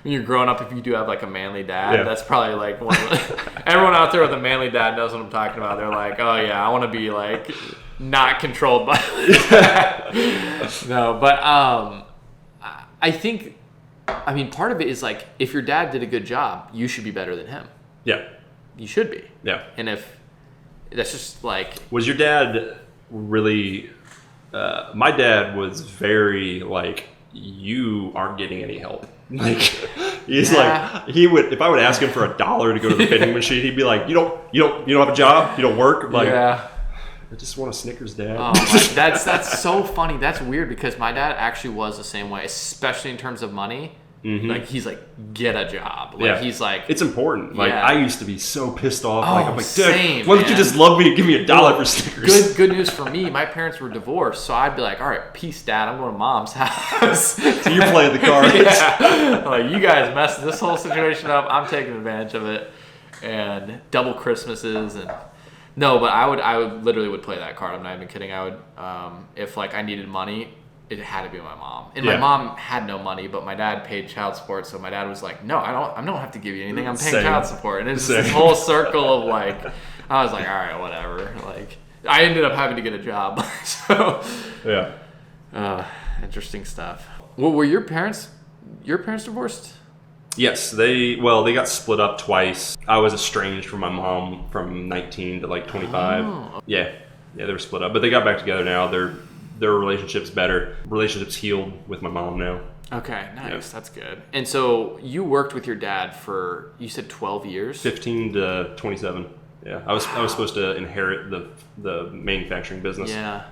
when you're growing up, if you do have like a manly dad, that's probably like one of the, everyone out there with a manly dad knows what I'm talking about. They're like, oh yeah, I want to be like not controlled by No, but I think, I mean, part of it is like, if your dad did a good job, you should be better than him. Yeah. You should be. Yeah. And if that's just like, was your dad really my dad was very like, you aren't getting any help. Like, he's Yeah. like, he would, if I would ask him for $1 to go to the vending machine, he'd be like, you don't have a job? You don't work? I'm like, Yeah. I just want a Snickers, Dad. Oh, that's so funny. That's weird because my dad actually was the same way, especially in terms of money. Like he's like, get a job. Like he's like, it's important. Like Yeah. I used to be so pissed off. Oh, Like I'm like, same, Dad, why don't you man. just love me and give me $1 for Snickers? good news for me. My parents were divorced, so I'd be like, all right, peace, Dad. I'm going to Mom's house. So you're playing the cards. Yeah. Like, you guys messed this whole situation up. I'm taking advantage of it, and double Christmases and. No, but I would literally play that card. I'm not even kidding. I would, if like I needed money, it had to be my mom. And my Yeah. mom had no money, but my dad paid child support. So my dad was like, "No, I don't have to give you anything. I'm paying Same. child support." And it's just Same. this whole circle of like, I was like, "All right, whatever." Like, I ended up having to get a job. So, Yeah. interesting stuff. Well, were your parents divorced? Yes, they got split up twice. I was estranged from my mom from 19 to like 25. Oh. Yeah, they were split up, but they got back together now. Their relationship's better. Relationships healed with my mom now. Okay, nice. Yeah. That's good. And so you worked with your dad for, you said 12 years? 15 to 27. Yeah, I was supposed to inherit the manufacturing business. Yeah.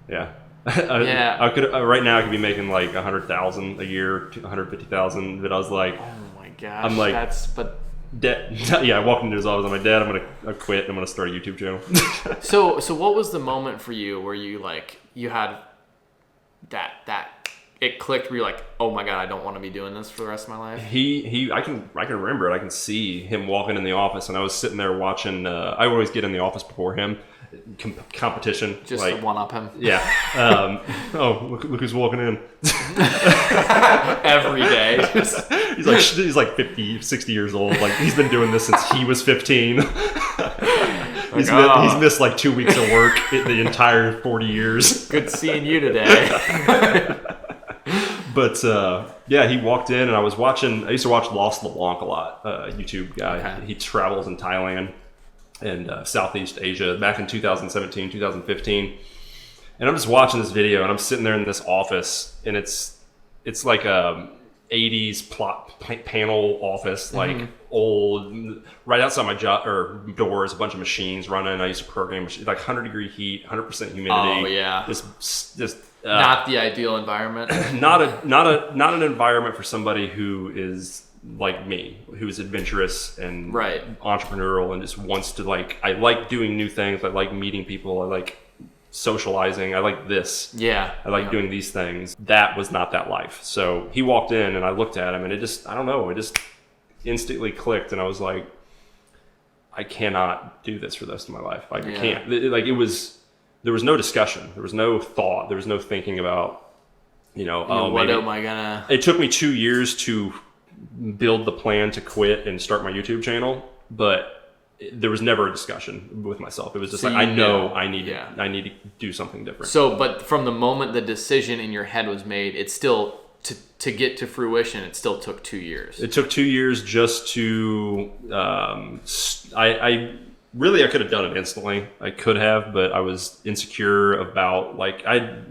Yeah. Yeah. I could right now I could be making like 100,000 a year, 150,000. But I was like, Oh my gosh. I'm like- but yeah. I walked into his office. I'm like, Dad, I quit. I'm gonna start a YouTube channel. so what was the moment for you where you like, you had that it clicked where you're like, oh my God, I don't want to be doing this for the rest of my life? I can remember it. I can see him walking in the office, and I was sitting there watching. I always get in the office before him. Competition, Just like, to one up him? yeah. Oh, look who's walking in. Every day. He's like 50, 60 years old. Like he's been doing this since he was 15. He's missed like 2 weeks of work the entire 40 years. Good seeing you today. But yeah, he walked in, and I used to watch Lost LeBlanc a lot. YouTube guy. Okay. He travels in Thailand and Southeast Asia back in 2017, 2015. And I'm just watching this video, and I'm sitting there in this office, and it's like a 80s panel office, like old. Right outside my door is a bunch of machines running. I used to program like 100-degree heat, 100% humidity. Oh, yeah. Just Not the ideal environment. not an environment for somebody who is like me, who is adventurous and Right. entrepreneurial and just wants to I like doing new things. I like meeting people. I like socializing. I like this. Yeah. I like doing these things. That was not that life. So he walked in, and I looked at him, and it just instantly clicked, and I was like, I cannot do this for the rest of my life. Like I can't. There was no discussion. There was no thought. There was no thinking about, What am I gonna? It took me 2 years to build the plan to quit and start my YouTube channel, but there was never a discussion with myself. It was just So like, I you know knew. I need Yeah. to do something different. So, but from the moment the decision in your head was made, it still to get to fruition. It still took 2 years. It took 2 years just to. I could have done it instantly. I could have, but I was insecure about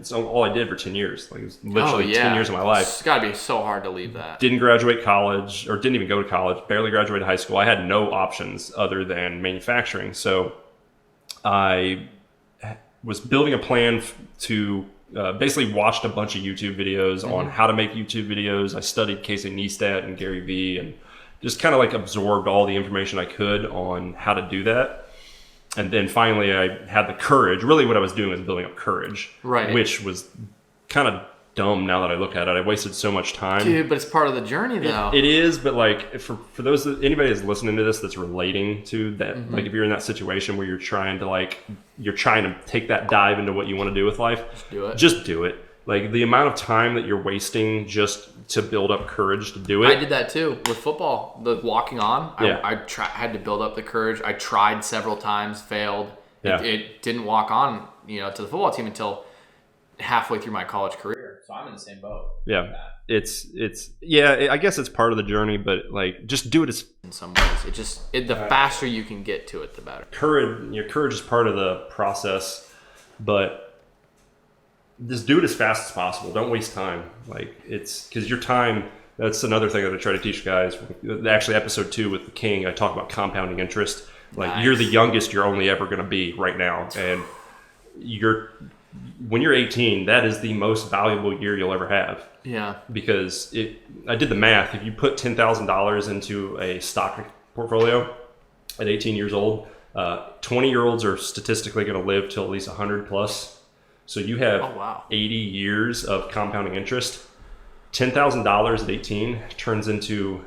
so all I did for 10 years. Like it was literally 10 years of my life. It's got to be so hard to leave that. Didn't graduate college, or didn't even go to college. Barely graduated high school. I had no options other than manufacturing. So I was building a plan to basically watched a bunch of YouTube videos on how to make YouTube videos. I studied Casey Neistat and Gary Vee, and just kind of absorbed all the information I could on how to do that. And then finally I had the courage. Really what I was doing was building up courage, Right. which was kind of dumb now that I look at it. I wasted so much time. Dude, but it's part of the journey, though. It is, but for those anybody that's listening to this that's relating to that, if you're in that situation where you're trying to take that dive into what you want to do with life, just do it. Like the amount of time that you're wasting just to build up courage to do it. I did that too with football. The walking on, Yeah. I had to build up the courage. I tried several times, failed. Yeah. It didn't walk on, to the football team until halfway through my college career. So I'm in the same boat. Yeah, I guess it's part of the journey, but just do it as In some ways, the faster you can get to it, the better. courage. Your courage is part of the process, but just do it as fast as possible. Don't waste time. It's because your time That's another thing that I try to teach guys. Actually, episode 2 with the King, I talk about compounding interest. Like you're the youngest you're only ever going to be right now, and when you're 18, that is the most valuable year you'll ever have. Yeah. Because I did the math. If you put $10,000 into a stock portfolio at 18 years old, 20-year-olds are statistically going to live till at least 100 plus. So you have 80 years of compounding interest. $10,000 at 18 turns into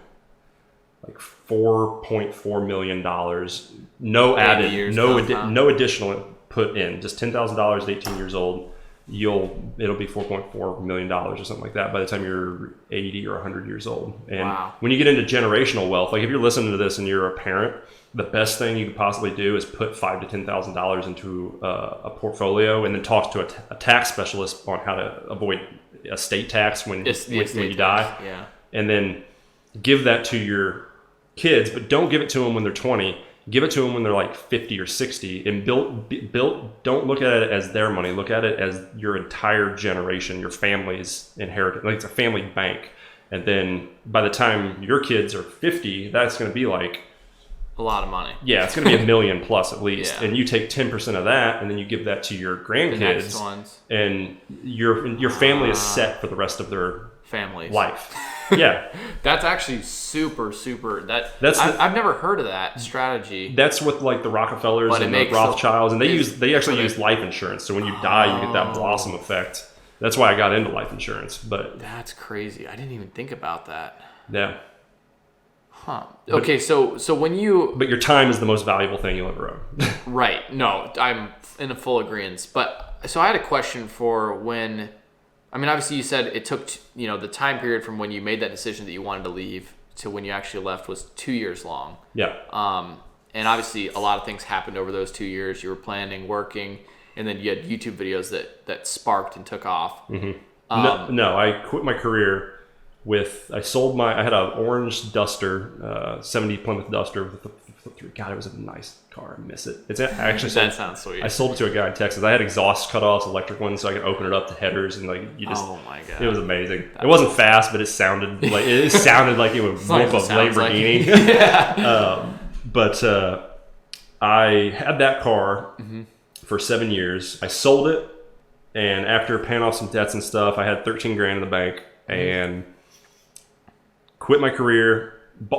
like $4.4 million. No added, no additional put in. Just $10,000 at 18 years old. It'll be $4.4 million or something like that by the time you're 80 or 100 years old. And when you get into generational wealth, like if you're listening to this and you're a parent, the best thing you could possibly do is put $5,000 to $10,000 into a portfolio, and then talk to a tax specialist on how to avoid estate tax when you die. Yeah. And then give that to your kids, but don't give it to them when they're 20. Give it to them when they're like 50 or 60, and don't look at it as their money. Look at it as your entire generation, your family's inheritance. Like it's a family bank. And then by the time your kids are 50, that's going to be like a lot of money. Yeah, it's going to be $1 million plus at least. Yeah. And you take 10% of that, and then you give that to your grandkids. The next ones. And your family is set for the rest of their families life. Yeah. That's actually super. I've never heard of that strategy. That's with like the Rockefellers and the Rothschilds, and they actually use life insurance. So when you die, you get that blossom effect. That's why I got into life insurance. But that's crazy. I didn't even think about that. Yeah. Huh. Okay, so when you... But your time is the most valuable thing you'll ever own. Right. No, I'm in a full agreement. But so I had a question for when... I mean, obviously you said it took, the time period from when you made that decision that you wanted to leave to when you actually left was 2 years long. Yeah. And obviously a lot of things happened over those 2 years. You were planning, working, and then you had YouTube videos that sparked and took off. Mm-hmm. No, I quit my career I had an orange Duster, 70 Plymouth Duster with a God, it was a nice car. I miss it. That sounds sweet. I sold it to a guy in Texas. I had exhaust cutoffs, electric ones, so I could open it up to headers and oh my God. It was amazing. It wasn't fast, but it sounded like it would whoop a Lamborghini. Like, yeah. But I had that car for 7 years. I sold it, and after paying off some debts and stuff, I had 13 grand in the bank and quit my career.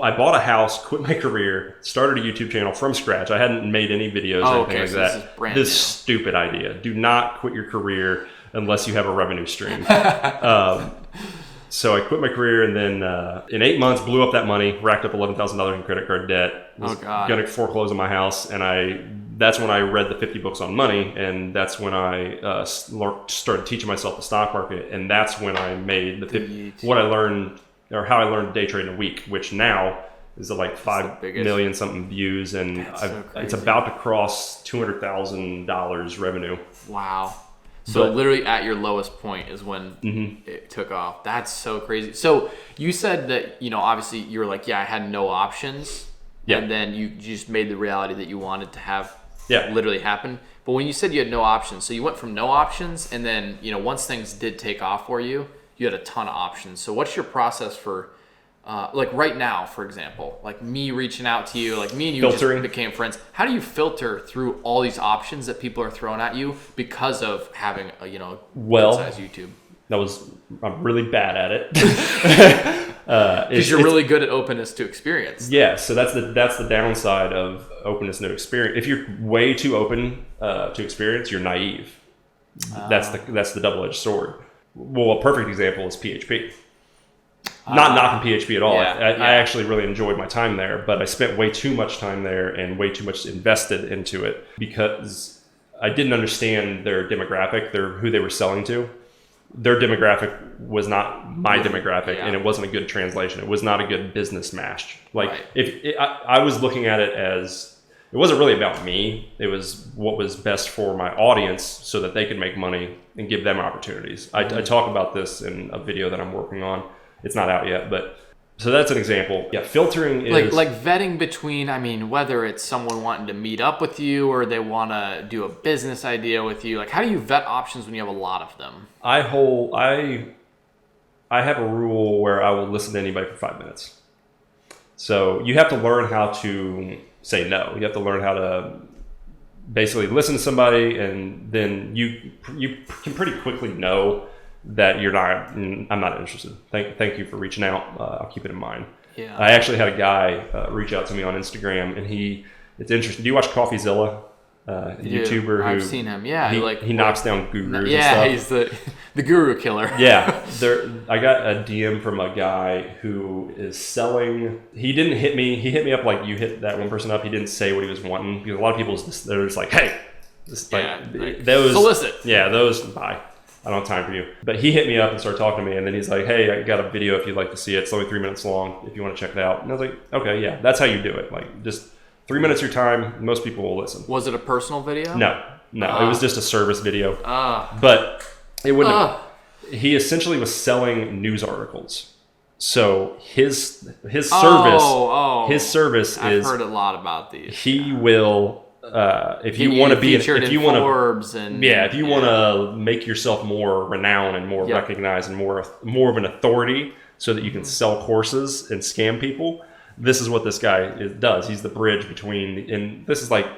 I bought a house, quit my career, started a YouTube channel from scratch. I hadn't made any videos or anything like that. This is brand new. Stupid idea. Do not quit your career unless you have a revenue stream. So I quit my career, and then in 8 months blew up that money, racked up $11,000 in credit card debt. Was going to foreclose on my house, and that's when I read the 50 books on money, and that's when I started teaching myself the stock market, and that's when I made what I learned. Or how I learned to day trade in a week, which now is like 5 million something views, and it's about to cross $200,000 revenue. Wow! So literally at your lowest point is when it took off. That's so crazy. So you said that obviously you were like, I had no options, and then you just made the reality that you wanted to have literally happen. But when you said you had no options, so you went from no options, and then once things did take off for you. You had a ton of options. So what's your process for, like right now, for example, like me reaching out to you, like me and you just became friends. How do you filter through all these options that people are throwing at you because of having a, good-sized YouTube? I'm really bad at it. Because you're really good at openness to experience. Yeah, so that's the downside of openness to experience. If you're way too open to experience, you're naive. That's the double-edged sword. Well, a perfect example is PHP. Not knocking PHP at all. I actually really enjoyed my time there, but I spent way too much time there and way too much invested into it because I didn't understand their demographic, who they were selling to. Their demographic was not my demographic, and it wasn't a good translation. It was not a good business match. I was looking at it as it wasn't really about me. It was what was best for my audience so that they could make money and give them opportunities. I talk about this in a video that I'm working on. It's not out yet, but so that's an example. Yeah, filtering is... Like vetting between, whether it's someone wanting to meet up with you or they want to do a business idea with you. Like, how do you vet options when you have a lot of them? I have a rule where I will listen to anybody for 5 minutes. So you have to learn how to say no. You have to learn how to basically listen to somebody, and then you can pretty quickly know that I'm not interested. Thank you for reaching out. I'll keep it in mind. Yeah. I actually had a guy reach out to me on Instagram, and it's interesting. Do you watch CoffeeZilla? YouTuber I've who seen him. Yeah, he knocks down gurus. Yeah, and stuff. he's the guru killer. Yeah, I got a DM from a guy who is selling. He didn't hit me. He hit me up like you hit that one person up. He didn't say what he was wanting, because a lot of people they're just like, hey, those solicit. Yeah, those. Bye. I don't have time for you. But he hit me up and started talking to me, and then he's like, hey, I got a video if you'd like to see it. It's only 3 minutes long if you want to check it out. And I was like, okay, yeah, that's how you do it. Like, just 3 minutes of your time, most people will listen. Was it a personal video? No, it was just a service video. Ah. But it wouldn't. He essentially was selling news articles. So his service, his service I've is. heard a lot about these. He will. If you want to be, if you want Forbes to, if you want to make yourself more renowned and more recognized and more of an authority, so that you can sell courses and scam people, this is what this guy does. He's the bridge between, and this is like,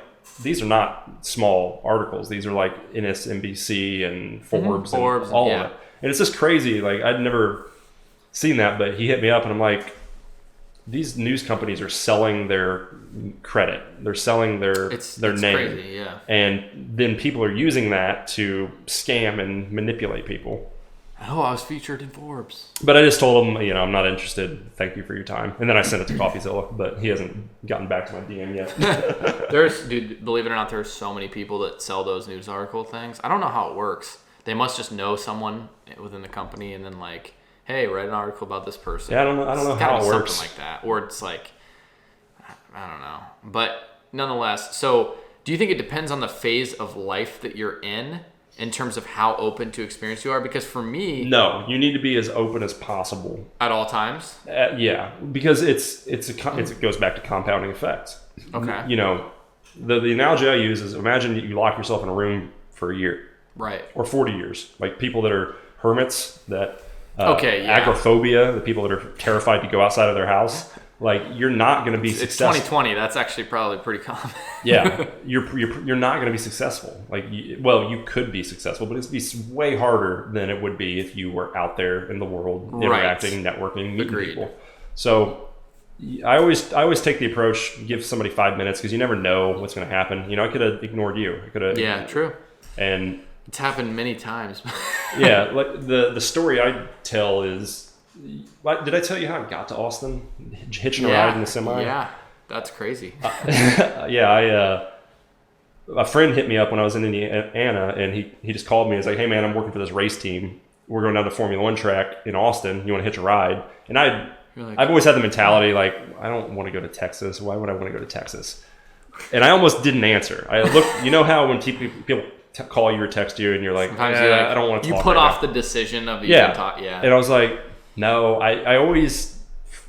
these are not small articles. These are like NSNBC and Forbes and all of it. And it's just crazy. Like, I'd never seen that, but he hit me up and I'm like, these news companies are selling their credit. They're selling their name. Crazy, yeah. And then people are using that to scam and manipulate people. Oh, I was featured in Forbes. But I just told him, I'm not interested. Thank you for your time. And then I sent it to CoffeeZilla, but he hasn't gotten back to my DM yet. Dude, believe it or not, there's so many people that sell those news article things. I don't know how it works. They must just know someone within the company, and then like, hey, write an article about this person. Yeah, I don't know how it works. Something like that. Or it's like, I don't know. But nonetheless, so do you think it depends on the phase of life that you're in terms of how open to experience you are? Because for me... No, you need to be as open as possible. At all times? Yeah, because it goes back to compounding effects. Okay. The analogy I use is, imagine you lock yourself in a room for a year. Right. Or 40 years. Like people that are hermits, that... agoraphobia, the people that are terrified to go outside of their house, like, you're not going to be successful. It's 2020. That's actually probably pretty common. Yeah, you're not going to be successful. Like, you could be successful, but it'd be way harder than it would be if you were out there in the world, interacting, networking, meeting people. So I always take the approach, give somebody 5 minutes, because you never know what's going to happen. I could have ignored you. Yeah, true. And it's happened many times. Yeah, like the story I tell is, did I tell you how I got to Austin? Hitching a ride in the semi? Yeah, that's crazy. A friend hit me up when I was in Indiana, and he just called me and was like, hey man, I'm working for this race team. We're going down to Formula One track in Austin. You want to hitch a ride? And I've always had the mentality, like, I don't want to go to Texas. Why would I want to go to Texas? And I almost didn't answer. I looked, how when people call you or text you and you're like, I don't want to talk. You put off the decision of even talk. Yeah. And I was like, no, I always,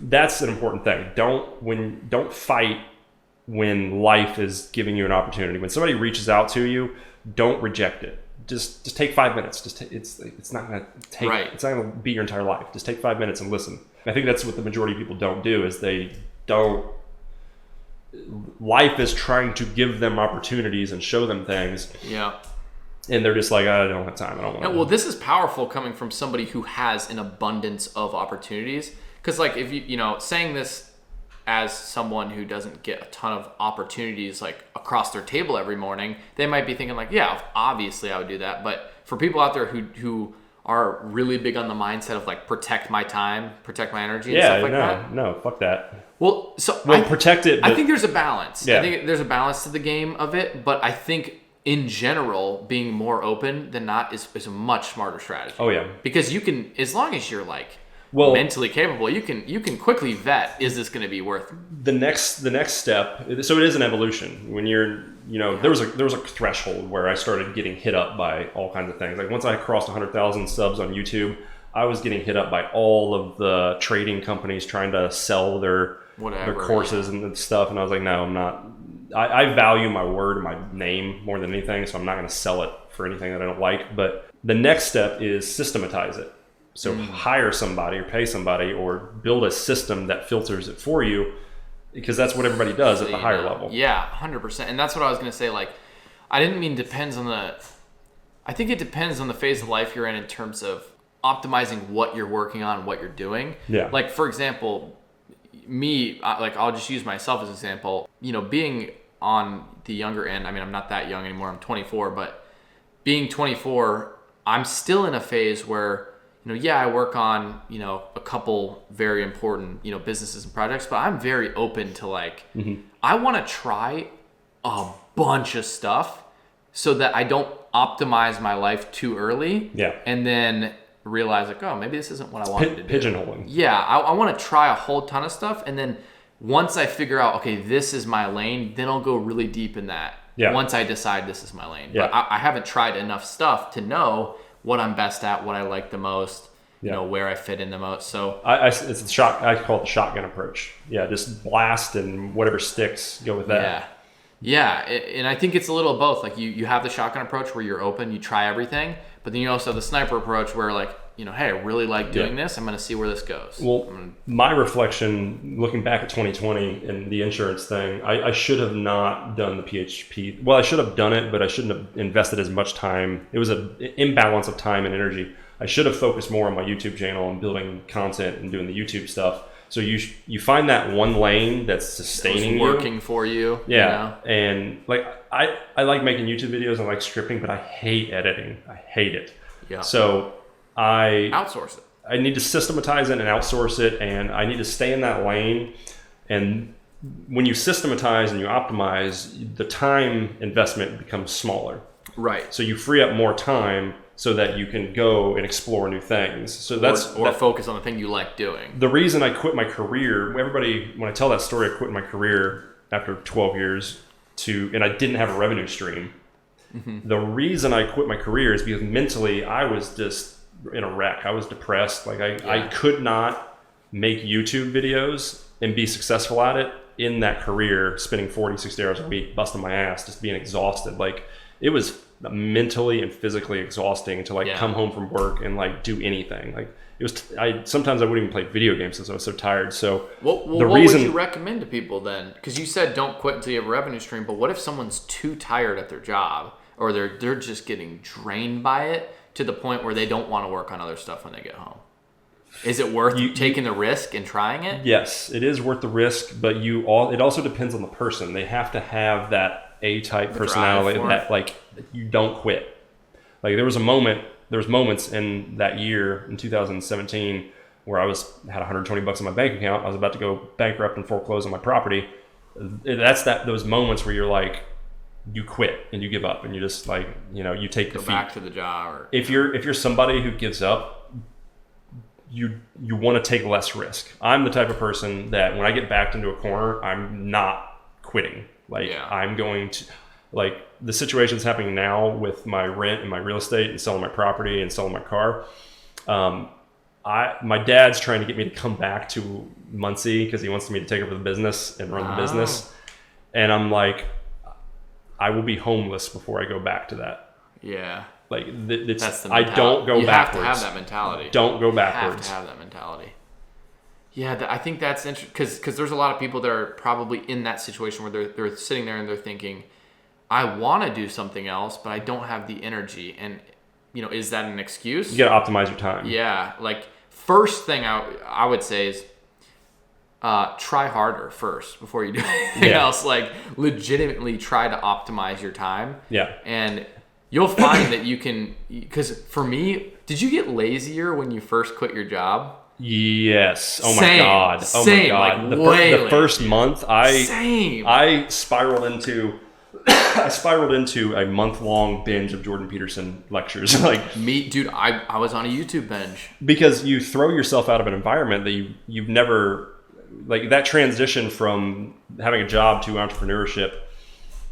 that's an important thing. Don't fight when life is giving you an opportunity. When somebody reaches out to you, don't reject it. Just take 5 minutes. It's not going to take, it's not going to be your entire life. Just take 5 minutes and listen. I think that's what the majority of people don't do, is life is trying to give them opportunities and show them things. Yeah. And they're just like, I don't have time. I don't want to. Well, this is powerful coming from somebody who has an abundance of opportunities. Because, like, if saying this as someone who doesn't get a ton of opportunities, like, across their table every morning, they might be thinking, like, yeah, obviously I would do that. But for people out there who are really big on the mindset of, like, protect my time, protect my energy, and stuff like that. No, fuck that. Well, protect it. I think there's a balance. Yeah. I think there's a balance to the game of it, but I think in general, being more open than not is a much smarter strategy. Oh yeah, because you can, as long as you're mentally capable, you can quickly vet, is this going to be worth the next step. So it is an evolution. When you're there was a threshold where I started getting hit up by all kinds of things. Like, once I crossed 100,000 subs on YouTube, I was getting hit up by all of the trading companies trying to sell their courses and stuff, and I was like, no, I'm not. I value my word and my name more than anything, so I'm not going to sell it for anything that I don't like. But the next step is systematize it. So hire somebody or pay somebody or build a system that filters it for you, because that's what everybody does at the higher level. Yeah, 100%. And that's what I was going to say. Like, I didn't mean depends on I think it depends on the phase of life you're in terms of optimizing what you're working on and what you're doing. Yeah. Like, for example, I'll just use myself as an example. Being on the younger end, I mean, I'm not that young anymore. I'm 24, but being 24, I'm still in a phase where, I work on, a couple very important, businesses and projects, but I'm very open to I want to try a bunch of stuff so that I don't optimize my life too early. Yeah. And then realize maybe this isn't what I wanted to do. Pigeonholing. Yeah. I want to try a whole ton of stuff. And then once I figure out, okay, this is my lane, then I'll go really deep in that. Yeah. Once I decide this is my lane. Yeah. But I haven't tried enough stuff to know what I'm best at, what I like the most, where I fit in the most. So I call it the shotgun approach. Yeah, just blast and whatever sticks, go with that. Yeah, and I think it's a little of both. Like you have the shotgun approach where you're open, you try everything, but then you also have the sniper approach where hey, I really like doing this. I'm going to see where this goes. Well, my reflection, looking back at 2020 and the insurance thing, I should have not done the PHP. Well, I should have done it, but I shouldn't have invested as much time. It was an imbalance of time and energy. I should have focused more on my YouTube channel and building content and doing the YouTube stuff. So you find that one lane that's sustaining you. Working for you. Yeah. And I like making YouTube videos. I like scripting, but I hate editing. I hate it. Yeah. So I outsource it. I need to systematize it and outsource it, and I need to stay in that lane. And when you systematize and you optimize, the time investment becomes smaller. Right. So you free up more time so that you can go and explore new things. So that's focus on the thing you like doing. The reason I quit my career, everybody, when I tell that story, I quit my career after 12 years and I didn't have a revenue stream. Mm-hmm. The reason I quit my career is because mentally I was just in a wreck. I was depressed. I could not make YouTube videos and be successful at it in that career, spending 40, 60 hours a week, busting my ass, just being exhausted. It was mentally and physically exhausting to come home from work and do anything. It was. Sometimes I wouldn't even play video games because I was so tired. So what would you recommend to people then? Because you said don't quit until you have a revenue stream. But what if someone's too tired at their job, or they're just getting drained by it to the point where they don't want to work on other stuff when they get home? Is it worth taking the risk and trying it? Yes, it is worth the risk, but it also depends on the person. They have to have that A-type personality that you don't quit. There was moments in that year in 2017 where I had $120 in my bank account. I was about to go bankrupt and foreclose on my property. That's those moments where you're you quit and you give up and you just you take go defeat. Back to the job. If you're somebody who gives up, you want to take less risk. I'm the type of person that when I get backed into a corner, I'm not quitting. I'm going to the situation's happening now with my rent and my real estate and selling my property and selling my car. My dad's trying to get me to come back to Muncie because he wants me to take over the business and run the business. And I'm I will be homeless before I go back to that. Yeah. That's the I don't go backwards. You have to have that mentality. Don't go backwards. You have to have that mentality. Yeah, I think that's interesting because there's a lot of people that are probably in that situation where they're sitting there and they're thinking, I want to do something else, but I don't have the energy. And, is that an excuse? You got to optimize your time. Yeah. First thing I would say is try harder first before you do anything else. Legitimately try to optimize your time. Yeah. And you'll find that you can, because for me, did you get lazier when you first quit your job? Yes. Oh my God. Oh my God. The first month, I spiraled into a month-long binge of Jordan Peterson lectures. Dude, I was on a YouTube binge. Because you throw yourself out of an environment that you've never, that transition from having a job to entrepreneurship,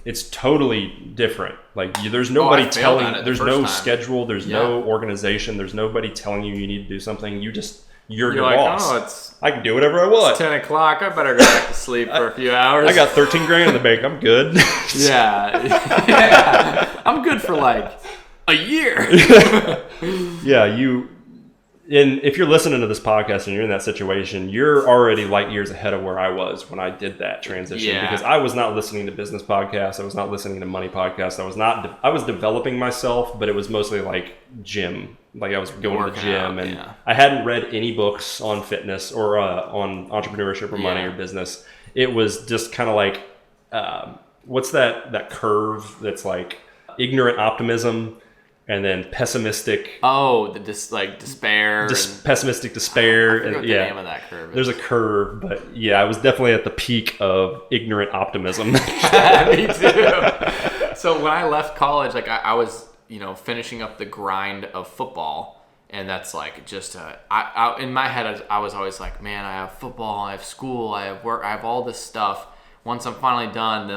it's totally different. There's nobody telling, there's no schedule, there's no organization, there's nobody telling you need to do something. You're your boss. I can do whatever I want. It's 10 o'clock. I better go back to sleep for a few hours. I got $13,000 in the bank. I'm good. Yeah. I'm good for a year. Yeah, And if you're listening to this podcast and you're in that situation, you're already light years ahead of where I was when I did that transition. Yeah. Because I was not listening to business podcasts. I was not listening to money podcasts. I was developing myself, but it was mostly like gym. Like I was going to the gym, and I hadn't read any books on fitness or on entrepreneurship or money or business. It was just kind of like, what's that curve that's like ignorant optimism, and then pessimistic. Oh, despair. Pessimistic despair. I forget what the name of that curve is. There's a curve, but yeah, I was definitely at the peak of ignorant optimism. Me too. So when I left college, like I was, finishing up the grind of football, and that's like just in my head, I was always like, man, I have football, I have school, I have work, I have all this stuff. Once I'm finally done, then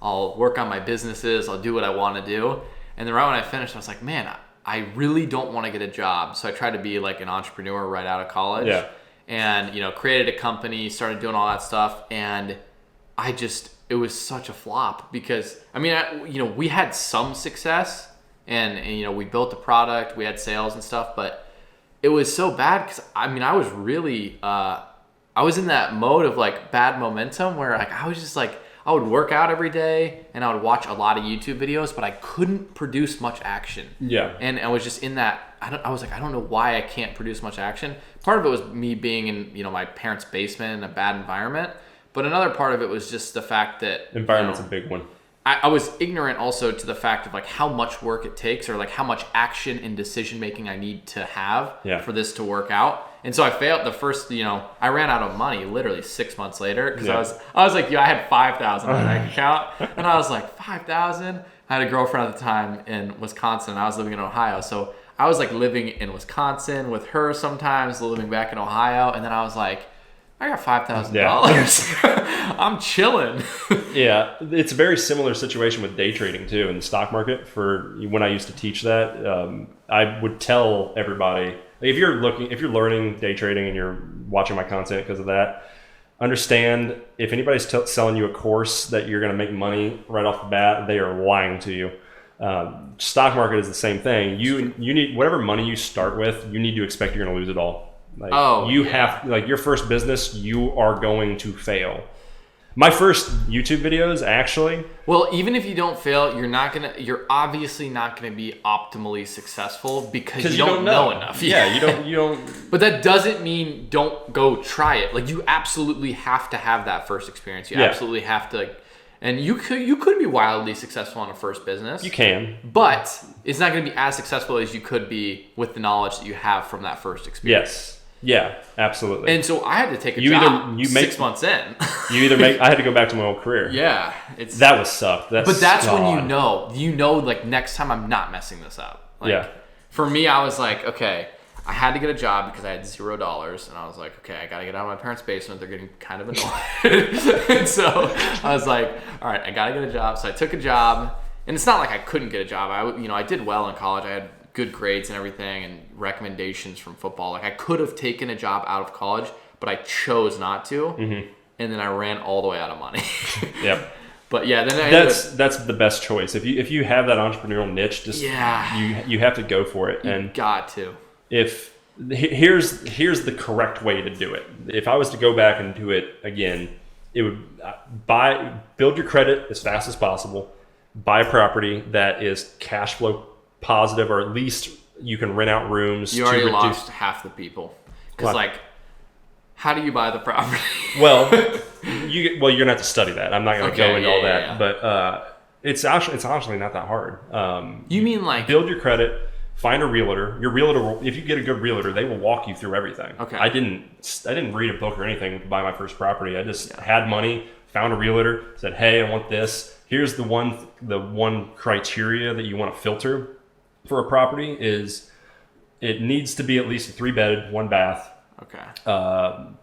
I'll work on my businesses, I'll do what I want to do. And then right when I finished, I was like, man, I really don't want to get a job. So I tried to be like an entrepreneur right out of college. Yeah. And, created a company, started doing all that stuff. And it was such a flop because, we had some success and we built the product, we had sales and stuff, but it was so bad because, I was really, I was in that mode of like bad momentum where like I was just like, I would work out every day and I would watch a lot of YouTube videos, but I couldn't produce much action. Yeah. And I was just in that, I was like, I don't know why I can't produce much action. Part of it was me being in, my parents' basement in a bad environment. But another part of it was just the fact that environment's a big one. I was ignorant also to the fact of like how much work it takes or like how much action and decision making I need to have for this to work out. And so I failed the first, I ran out of money literally 6 months later because I was like, I had $5,000 in my bank account, and I was like, $5,000. I had a girlfriend at the time in Wisconsin, and I was living in Ohio, so I was like living in Wisconsin with her sometimes, living back in Ohio, and then I was like, I got $5,000. I'm chilling. Yeah, it's a very similar situation with day trading too in the stock market. For when I used to teach that, I would tell everybody, if you're learning day trading and you're watching my content because of that, understand if anybody's selling you a course that you're going to make money right off the bat, they are lying to you. Stock market is the same thing. You need whatever money you start with, you need to expect you're going to lose it all. Have your first business, you are going to fail. My first YouTube videos, actually. Well, even if you don't fail, you're obviously not gonna be optimally successful because you don't know enough. Yeah, you don't. But that doesn't mean don't go try it. Like you absolutely have to have that first experience. You absolutely have to. And you could be wildly successful in a first business. You can. But it's not going to be as successful as you could be with the knowledge that you have from that first experience. Yes. Yeah, absolutely. And so I had to take a job 6 months in. I had to go back to my old career. Yeah. That was sucked. But that's when you know, like next time I'm not messing this up. Like, for me, I was like, okay, I had to get a job because I had $0, and I was like, okay, I gotta get out of my parents' basement. They're getting kind of annoyed. And so I was like, all right, I gotta get a job. So I took a job, and it's not like I couldn't get a job. I did well in college. I had good grades and everything, and recommendations from football. Like I could have taken a job out of college, but I chose not to. Mm-hmm. And then I ran all the way out of money. Yep. But yeah, then that's the best choice. If you have that entrepreneurial niche, just you have to go for it. And got to. Here's the correct way to do it. If I was to go back and do it again, it would build your credit as fast as possible, buy a property that is cash flow positive, or at least you can rent out rooms. You already lost half the people because how do you buy the property? Well, you're gonna have to study that. I'm not gonna go into all that, but it's honestly not that hard. You mean like build your credit. Find a realtor. Your realtor, if you get a good realtor, they will walk you through everything. Okay. I didn't read a book or anything to buy my first property. I just had money, found a realtor, said, "Hey, I want this. Here's the one criteria that you want to filter for a property is it needs to be at least a 3-bed, 1 bath. Okay.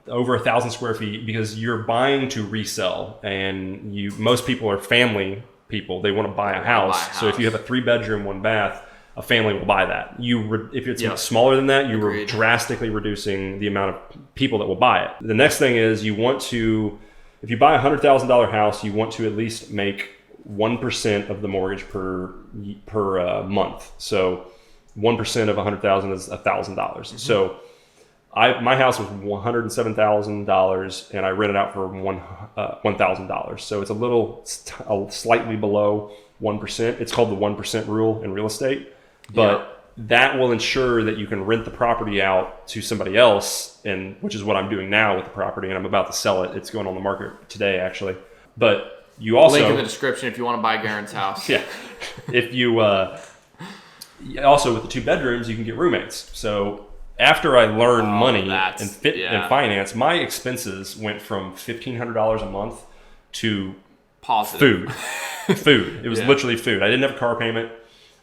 Over 1,000 square feet, because you're buying to resell, and most people are family people. They want to buy a house. So if you have a 3-bedroom, 1 bath, a family will buy that. If it's smaller than that, you are drastically reducing the amount of people that will buy it. The next thing is if you buy a $100,000 house, you want to at least make 1% of the mortgage per month. So 1% of 100,000 is $1,000. So my house was $107,000 and I rented out for $1,000. So it's slightly below 1%. It's called the 1% rule in real estate, but that will ensure that you can rent the property out to somebody else, and which is what I'm doing now with the property, and I'm about to sell it. It's going on the market today, actually. But you also link in the description if you want to buy Garen's house. Yeah, if you also with the 2 bedrooms, you can get roommates. So after I learned money and finance, my expenses went from $1,500 a month to positive food. It was literally food. I didn't have a car payment.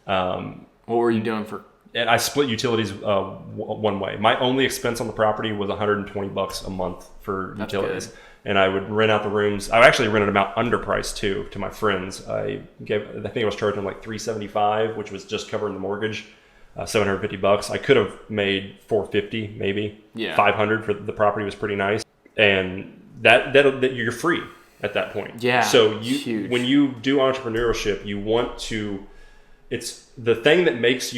What were you doing for? And I split utilities one way. My only expense on the property was $120 a month for utilities. Good. And I would rent out the rooms. I actually rented them out underpriced too to my friends. I think I was charging like $375, which was just covering the mortgage, $750. I could have made $450, maybe $500 for the property. Was pretty nice, and that you're free at that point. Yeah. So when you do entrepreneurship, you want to. It's the thing that makes you